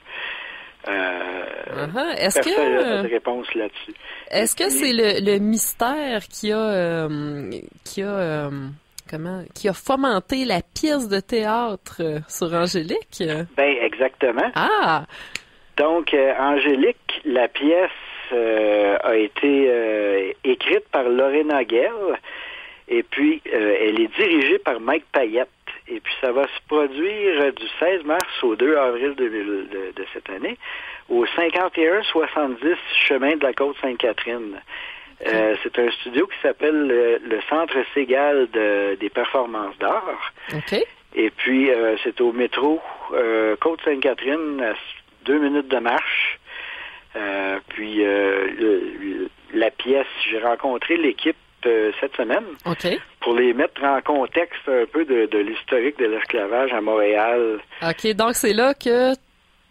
Est-ce personne n'a que pas de réponse là-dessus. est-ce que c'est le mystère qui a fomenté la pièce de théâtre sur Angélique? Ben exactement. Ah! Donc Angélique, la pièce a été écrite par Lorena Gell et puis elle est dirigée par Mike Payette. Et puis ça va se produire du 16 mars au 2 avril de cette année au 5170 chemin de la Côte-Sainte-Catherine. C'est un studio qui s'appelle le Centre Ségal des performances d'art. OK. Et puis c'est au métro Côte-Sainte-Catherine à 2 minutes de marche. Puis la pièce, j'ai rencontré l'équipe cette semaine. OK. Pour les mettre en contexte un peu de l'historique de l'esclavage à Montréal. OK, donc c'est là que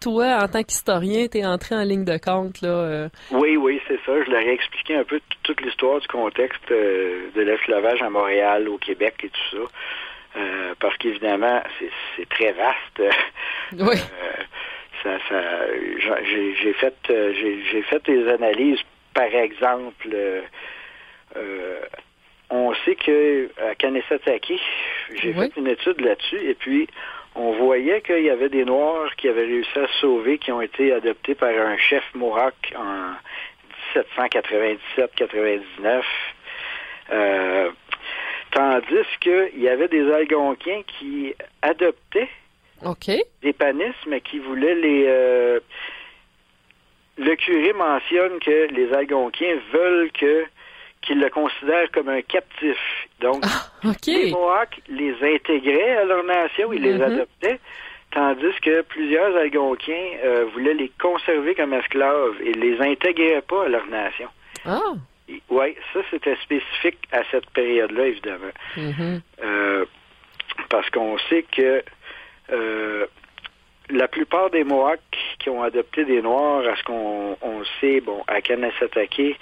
toi, en tant qu'historien, t'es entré en ligne de compte, là. Oui, c'est ça. Je leur ai expliqué un peu toute l'histoire du contexte de l'esclavage à Montréal, au Québec et tout ça. Parce qu'évidemment, c'est très vaste. Oui. J'ai fait des analyses, par exemple, on sait que à Kanesatake, j'ai fait une étude là-dessus, et puis on voyait qu'il y avait des Noirs qui avaient réussi à se sauver, qui ont été adoptés par un chef Mohawk en 1797-99. Tandis qu'il y avait des Algonquiens qui adoptaient des panisses, mais qui voulaient les... le curé mentionne que les Algonquiens veulent qu'ils le considèrent comme un captif. Donc, les Mohawks les intégraient à leur nation, ils les adoptaient, tandis que plusieurs Algonquiens voulaient les conserver comme esclaves et les intégraient pas à leur nation. Oui, ça c'était spécifique à cette période-là, évidemment. Parce qu'on sait que la plupart des Mohawks qui ont adopté des Noirs, à ce qu'on sait, à Kanesatake,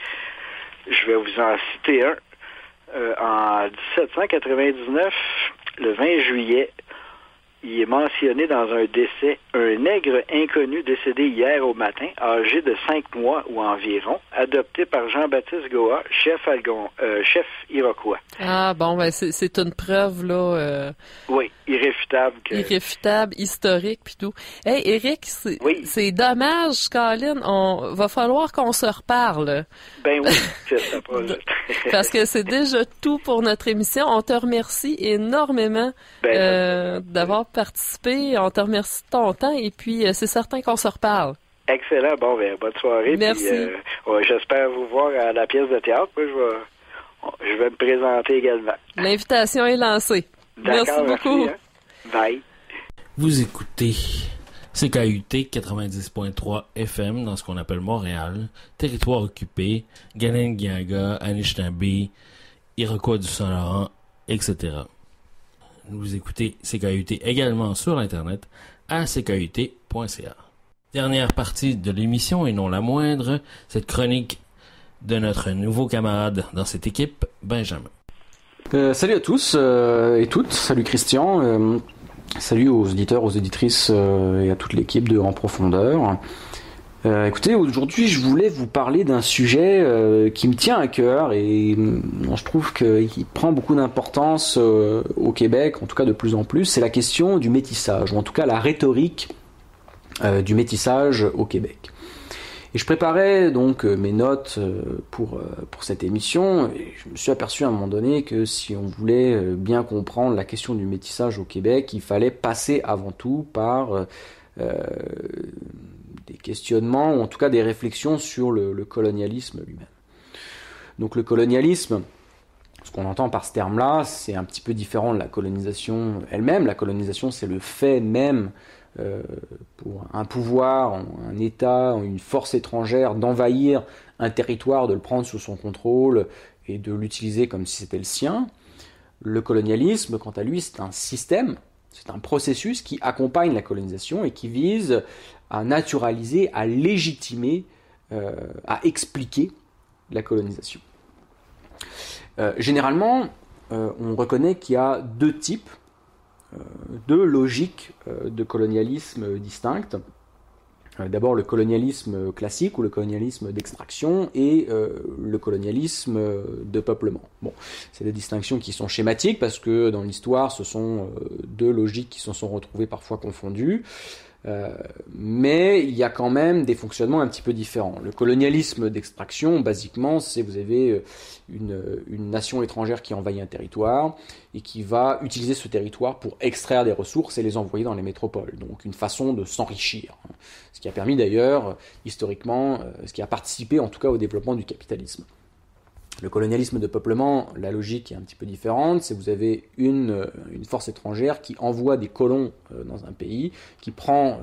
je vais vous en citer un. En 1799, le 20 juillet, il est mentionné dans un décès un nègre inconnu décédé hier au matin, âgé de 5 mois ou environ, adopté par Jean-Baptiste Goa, chef Iroquois. Ah bon, ben c'est une preuve là. Oui, irréfutable. Irréfutable, historique puis tout. Hey Éric, c'est dommage, Colin, va falloir qu'on se reparle. Ben oui, c'est ça. Parce que c'est déjà tout pour notre émission. On te remercie énormément d'avoir participé. On te remercie de ton temps et puis c'est certain qu'on se reparle. Excellent. Bon, bonne soirée. Merci. Puis, j'espère vous voir à la pièce de théâtre. Moi, je vais me présenter également. L'invitation est lancée. Merci beaucoup. Merci, hein? Bye. Vous écoutez CKUT 90.3 FM dans ce qu'on appelle Montréal, territoire occupé, Ganengiaga, Anishinaabe, Iroquois du Saint-Laurent, etc. Vous écoutez CKUT également sur Internet à ckut.ca. Dernière partie de l'émission et non la moindre, cette chronique de notre nouveau camarade dans cette équipe, Benjamin. Salut à tous et toutes, salut Christian, salut aux auditeurs, aux éditrices et à toute l'équipe de En Profondeur. Écoutez, aujourd'hui je voulais vous parler d'un sujet qui me tient à cœur et je trouve qu'il prend beaucoup d'importance au Québec, en tout cas de plus en plus, c'est la question du métissage, ou en tout cas la rhétorique du métissage au Québec. Et je préparais donc mes notes pour cette émission et je me suis aperçu à un moment donné que si on voulait bien comprendre la question du métissage au Québec, il fallait passer avant tout par des questionnements ou en tout cas des réflexions sur le colonialisme lui-même. Donc le colonialisme, ce qu'on entend par ce terme-là, c'est un petit peu différent de la colonisation elle-même. La colonisation, c'est le fait même pour un pouvoir, un État, une force étrangère d'envahir un territoire, de le prendre sous son contrôle et de l'utiliser comme si c'était le sien. Le colonialisme, quant à lui, c'est un système, c'est un processus qui accompagne la colonisation et qui vise à naturaliser, à légitimer, à expliquer la colonisation. Généralement, on reconnaît qu'il y a deux types, deux logiques de colonialisme distinctes. D'abord le colonialisme classique ou le colonialisme d'extraction et le colonialisme de peuplement. Bon, c'est des distinctions qui sont schématiques parce que dans l'histoire, ce sont deux logiques qui se sont retrouvées parfois confondues. Mais il y a quand même des fonctionnements un petit peu différents. Le colonialisme d'extraction, basiquement, c'est vous avez une nation étrangère qui envahit un territoire et qui va utiliser ce territoire pour extraire des ressources et les envoyer dans les métropoles. Donc une façon de s'enrichir. Ce qui a permis d'ailleurs, historiquement, ce qui a participé en tout cas au développement du capitalisme. Le colonialisme de peuplement, la logique est un petit peu différente, c'est vous avez une force étrangère qui envoie des colons dans un pays, qui prend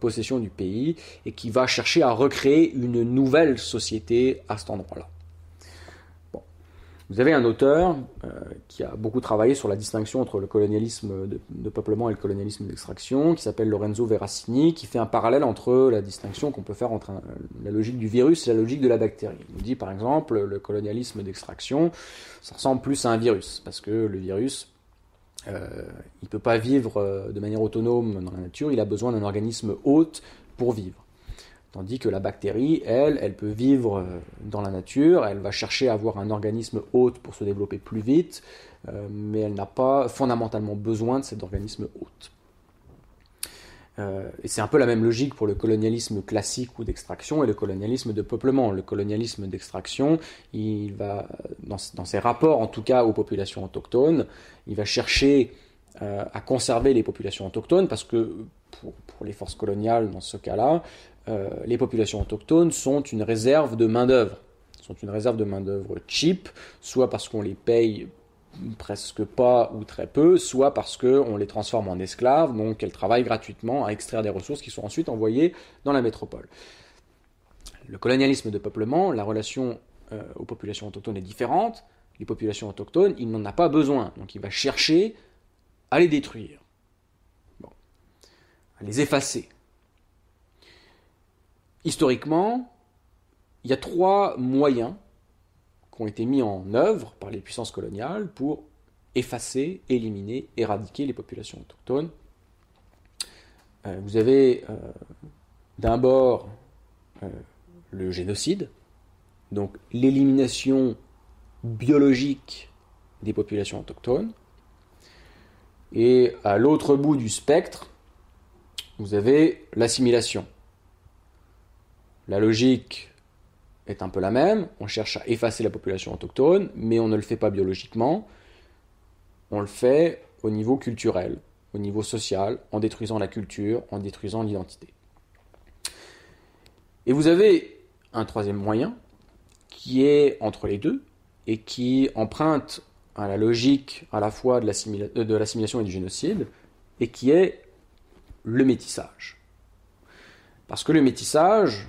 possession du pays et qui va chercher à recréer une nouvelle société à cet endroit-là. Bon. Vous avez un auteur qui a beaucoup travaillé sur la distinction entre le colonialisme de peuplement et le colonialisme d'extraction, qui s'appelle Lorenzo Veracini, qui fait un parallèle entre la distinction qu'on peut faire entre la logique du virus et la logique de la bactérie. Il nous dit par exemple, le colonialisme d'extraction, ça ressemble plus à un virus, parce que le virus, il ne peut pas vivre de manière autonome dans la nature, il a besoin d'un organisme hôte pour vivre. Tandis que la bactérie, elle peut vivre dans la nature, elle va chercher à avoir un organisme hôte pour se développer plus vite, mais elle n'a pas fondamentalement besoin de cet organisme hôte. Et c'est un peu la même logique pour le colonialisme classique ou d'extraction et le colonialisme de peuplement. Le colonialisme d'extraction, il va, dans ses rapports en tout cas aux populations autochtones, il va chercher à conserver les populations autochtones parce que pour les forces coloniales dans ce cas-là, les populations autochtones sont une réserve de main-d'œuvre. Sont une réserve de main-d'œuvre cheap, soit parce qu'on les paye presque pas ou très peu, soit parce qu'on les transforme en esclaves, donc elles travaillent gratuitement à extraire des ressources qui sont ensuite envoyées dans la métropole. Le colonialisme de peuplement, la relation aux populations autochtones est différente. Les populations autochtones, il n'en a pas besoin, donc il va chercher à les détruire, à les effacer. Historiquement, il y a trois moyens qui ont été mis en œuvre par les puissances coloniales pour effacer, éliminer, éradiquer les populations autochtones. Vous avez d'un bord le génocide, donc l'élimination biologique des populations autochtones, et à l'autre bout du spectre, vous avez l'assimilation. La logique est un peu la même, on cherche à effacer la population autochtone, mais on ne le fait pas biologiquement, on le fait au niveau culturel, au niveau social, en détruisant la culture, en détruisant l'identité. Et vous avez un troisième moyen, qui est entre les deux, et qui emprunte à la logique à la fois de l'assimilation et du génocide, et qui est le métissage. Parce que le métissage,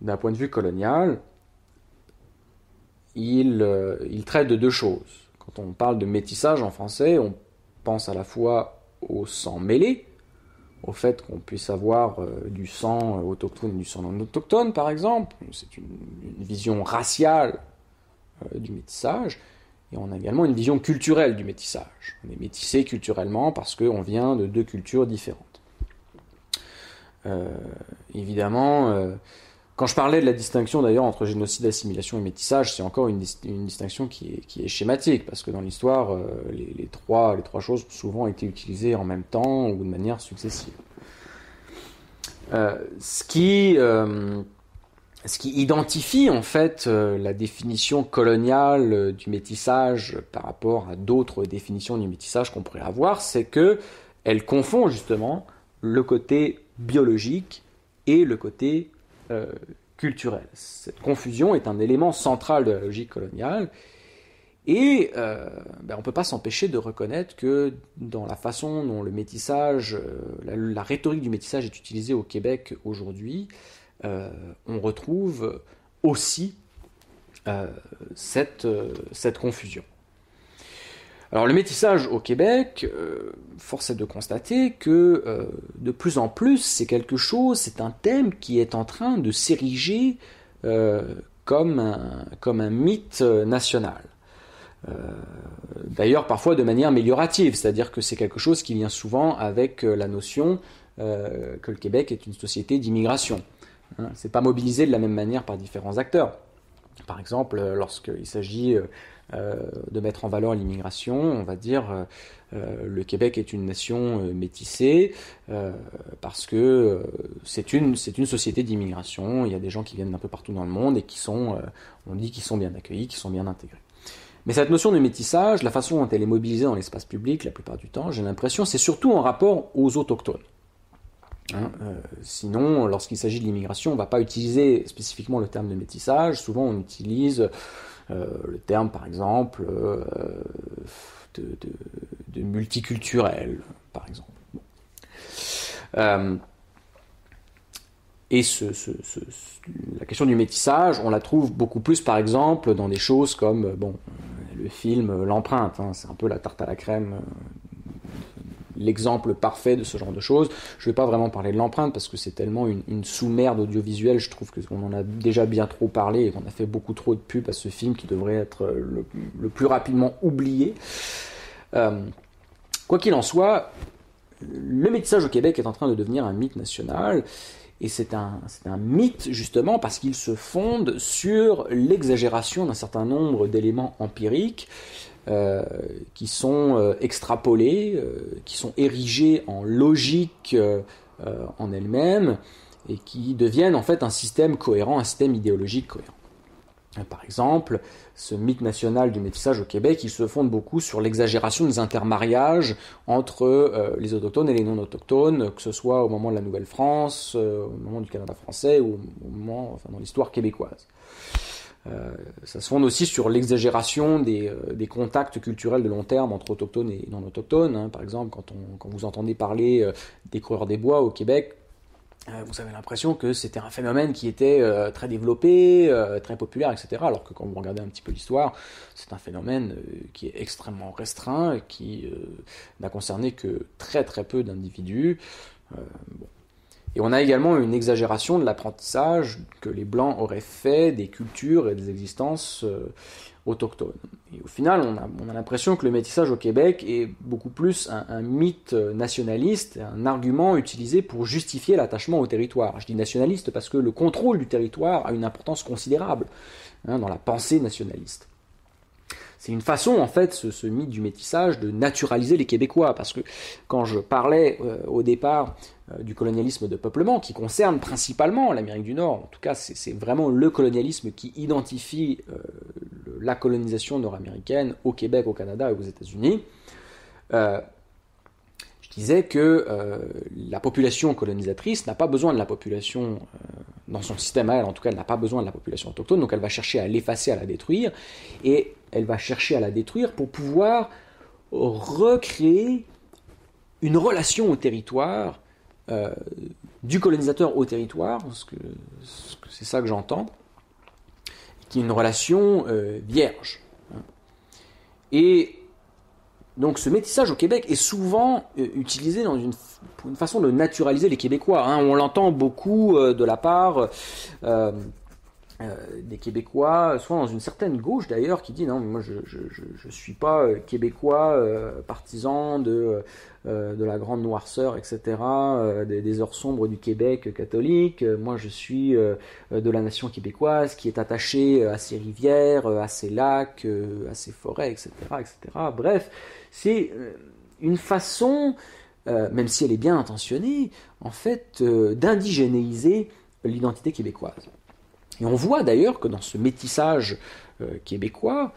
d'un point de vue colonial, il traite de deux choses. Quand on parle de métissage en français, on pense à la fois au sang mêlé, au fait qu'on puisse avoir du sang autochtone et du sang non autochtone, par exemple. C'est une vision raciale du métissage. Et on a également une vision culturelle du métissage. On est métissé culturellement parce qu'on vient de deux cultures différentes. Évidemment, quand je parlais de la distinction d'ailleurs entre génocide, assimilation et métissage, c'est encore une distinction qui est schématique, parce que dans l'histoire, les trois choses ont souvent été utilisées en même temps ou de manière successive. Ce qui identifie en fait la définition coloniale du métissage par rapport à d'autres définitions du métissage qu'on pourrait avoir, c'est qu'elle confond justement le côté biologique et le côté culturel. Cette confusion est un élément central de la logique coloniale et on ne peut pas s'empêcher de reconnaître que dans la façon dont le métissage, la rhétorique du métissage est utilisée au Québec aujourd'hui, on retrouve aussi cette confusion. Alors le métissage au Québec, force est de constater que de plus en plus c'est un thème qui est en train de s'ériger comme un mythe national. D'ailleurs parfois de manière améliorative, c'est-à-dire que c'est quelque chose qui vient souvent avec la notion que le Québec est une société d'immigration. C'est pas mobilisé de la même manière par différents acteurs. Par exemple, lorsqu'il s'agit de mettre en valeur l'immigration, on va dire le Québec est une nation métissée parce que c'est une société d'immigration. Il y a des gens qui viennent d'un peu partout dans le monde et on dit qu'ils sont bien accueillis, qu'ils sont bien intégrés. Mais cette notion de métissage, la façon dont elle est mobilisée dans l'espace public la plupart du temps, j'ai l'impression, c'est surtout en rapport aux autochtones. Sinon, lorsqu'il s'agit de l'immigration, on ne va pas utiliser spécifiquement le terme de métissage. Souvent, on utilise le terme, par exemple, de multiculturel, par exemple. Et la question du métissage, on la trouve beaucoup plus, par exemple, dans des choses comme le film L'Empreinte. C'est un peu la tarte à la crème. L'exemple parfait de ce genre de choses. Je ne vais pas vraiment parler de L'Empreinte parce que c'est tellement une sous-merde audiovisuelle, je trouve qu'on en a déjà bien trop parlé et qu'on a fait beaucoup trop de pub à ce film qui devrait être le plus rapidement oublié. Quoi qu'il en soit, le métissage au Québec est en train de devenir un mythe national et c'est un mythe justement parce qu'il se fonde sur l'exagération d'un certain nombre d'éléments empiriques qui sont extrapolés, qui sont érigés en logique en elles-mêmes et qui deviennent en fait un système cohérent, un système idéologique cohérent. Par exemple, ce mythe national du métissage au Québec, il se fonde beaucoup sur l'exagération des intermariages entre les autochtones et les non-autochtones, que ce soit au moment de la Nouvelle-France, au moment du Canada français ou dans l'histoire québécoise. Ça se fonde aussi sur l'exagération des contacts culturels de long terme entre autochtones et non-autochtones. Par exemple, quand vous entendez parler des coureurs des bois au Québec, vous avez l'impression que c'était un phénomène qui était très développé, très populaire, etc. Alors que quand vous regardez un petit peu l'histoire, c'est un phénomène qui est extrêmement restreint et qui n'a concerné que très très peu d'individus. Et on a également une exagération de l'apprentissage que les Blancs auraient fait des cultures et des existences autochtones. Et au final, on a l'impression que le métissage au Québec est beaucoup plus un mythe nationaliste, un argument utilisé pour justifier l'attachement au territoire. Je dis nationaliste parce que le contrôle du territoire a une importance considérable dans la pensée nationaliste. C'est une façon, en fait, ce mythe du métissage, de naturaliser les Québécois. Parce que quand je parlais au départ du colonialisme de peuplement, qui concerne principalement l'Amérique du Nord, en tout cas c'est vraiment le colonialisme qui identifie la colonisation nord-américaine au Québec, au Canada et aux États-Unis, je disais que la population colonisatrice n'a pas besoin de la population, dans son système à elle, en tout cas elle n'a pas besoin de la population autochtone, donc elle va chercher à l'effacer, à la détruire, et elle va chercher à la détruire pour pouvoir recréer une relation au territoire, du colonisateur au territoire, parce que c'est ça que j'entends, qui est une relation vierge. Et donc ce métissage au Québec est souvent utilisé pour une façon de naturaliser les Québécois. On l'entend beaucoup de la part des Québécois, soit dans une certaine gauche d'ailleurs, qui dit non, mais moi je suis pas québécois, partisan de la grande noirceur, etc., des heures sombres du Québec catholique. Moi je suis de la nation québécoise qui est attachée à ses rivières, à ses lacs, à ses forêts, etc., etc. Bref, c'est une façon, même si elle est bien intentionnée, en fait, d'indigénéiser l'identité québécoise. Et on voit d'ailleurs que dans ce métissage québécois,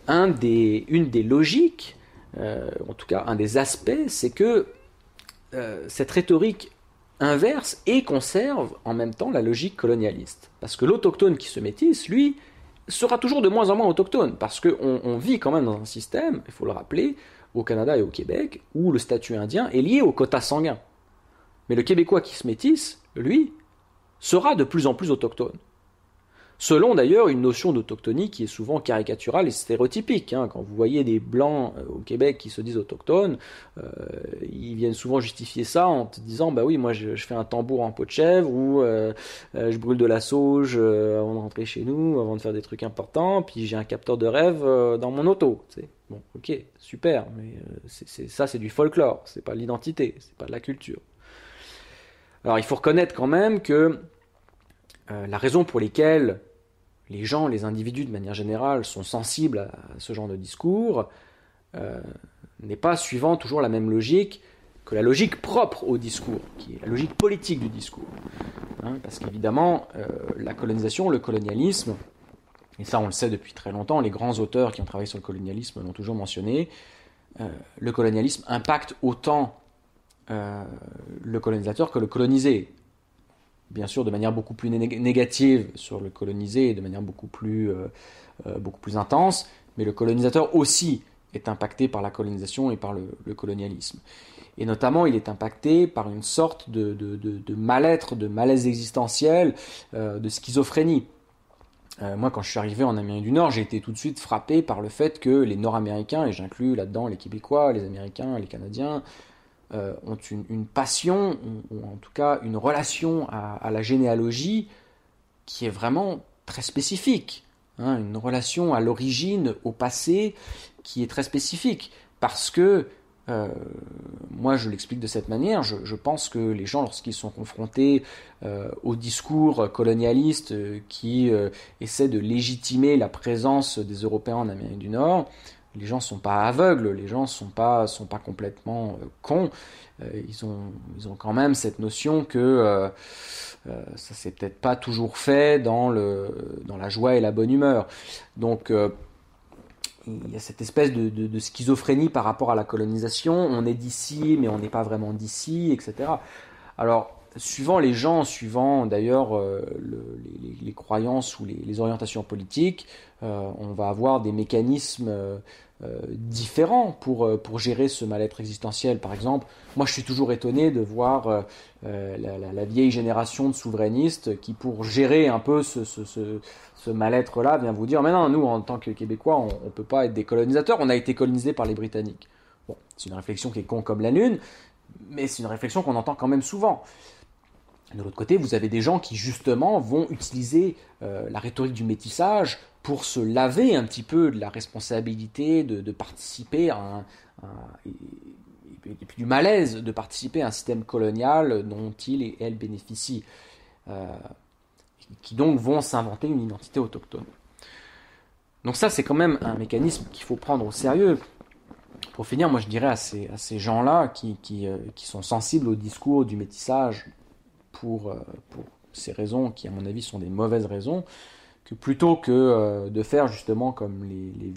une des logiques, en tout cas un des aspects, c'est que cette rhétorique inverse et conserve en même temps la logique colonialiste. Parce que l'autochtone qui se métisse, lui, sera toujours de moins en moins autochtone, parce qu'on vit quand même dans un système, il faut le rappeler, au Canada et au Québec, où le statut indien est lié au quota sanguin. Mais le Québécois qui se métisse, lui, sera de plus en plus autochtone. selon d'ailleurs une notion d'autochtonie qui est souvent caricaturale et stéréotypique. Quand vous voyez des Blancs au Québec qui se disent autochtones, ils viennent souvent justifier ça en te disant bah oui, moi je fais un tambour en peau de chèvre, ou je brûle de la sauge avant de rentrer chez nous, avant de faire des trucs importants, puis j'ai un capteur de rêve dans mon auto. Bon, ok, super, mais ça c'est du folklore, c'est pas l'identité, c'est pas de la culture. Alors il faut reconnaître quand même que la raison pour laquelle les gens, les individus de manière générale, sont sensibles à ce genre de discours n'est pas suivant toujours la même logique que la logique propre au discours, qui est la logique politique du discours. Parce qu'évidemment, la colonisation, le colonialisme, et ça on le sait depuis très longtemps, les grands auteurs qui ont travaillé sur le colonialisme l'ont toujours mentionné, le colonialisme impacte autant le colonisateur que le colonisé. Bien sûr de manière beaucoup plus négative sur le colonisé et de manière beaucoup plus intense, mais le colonisateur aussi est impacté par la colonisation et par le colonialisme. Et notamment, il est impacté par une sorte de mal-être, de malaise existentiel, de schizophrénie. Moi, quand je suis arrivé en Amérique du Nord, j'ai été tout de suite frappé par le fait que les Nord-Américains, et j'inclus là-dedans les Québécois, les Américains, les Canadiens, ont une passion, ou en tout cas une relation à la généalogie qui est vraiment très spécifique. Une relation à l'origine, au passé, qui est très spécifique. Parce que, moi je l'explique de cette manière, je pense que les gens, lorsqu'ils sont confrontés au discours colonialiste qui essaie de légitimer la présence des Européens en Amérique du Nord, les gens sont pas aveugles, les gens sont pas complètement cons. Ils ont quand même cette notion que ça s'est peut-être pas toujours fait dans la joie et la bonne humeur. Donc il y a cette espèce de schizophrénie par rapport à la colonisation. On est d'ici, mais on n'est pas vraiment d'ici, etc. Alors, suivant les gens, suivant d'ailleurs les croyances ou les orientations politiques, on va avoir des mécanismes différents pour gérer ce mal-être existentiel. Par exemple, moi je suis toujours étonné de voir la vieille génération de souverainistes qui, pour gérer un peu ce mal-être-là, vient vous dire mais non, nous en tant que Québécois, on ne peut pas être des colonisateurs, on a été colonisés par les Britanniques. Bon, c'est une réflexion qui est con comme la lune, mais c'est une réflexion qu'on entend quand même souvent. De l'autre côté, vous avez des gens qui justement vont utiliser la rhétorique du métissage pour se laver un petit peu de la responsabilité de participer et puis du malaise de participer à un système colonial dont ils et elles bénéficient, qui donc vont s'inventer une identité autochtone. Donc ça, c'est quand même un mécanisme qu'il faut prendre au sérieux. Pour finir, moi je dirais à ces gens-là qui sont sensibles au discours du métissage pour ces raisons qui, à mon avis, sont des mauvaises raisons, que plutôt que de faire justement comme les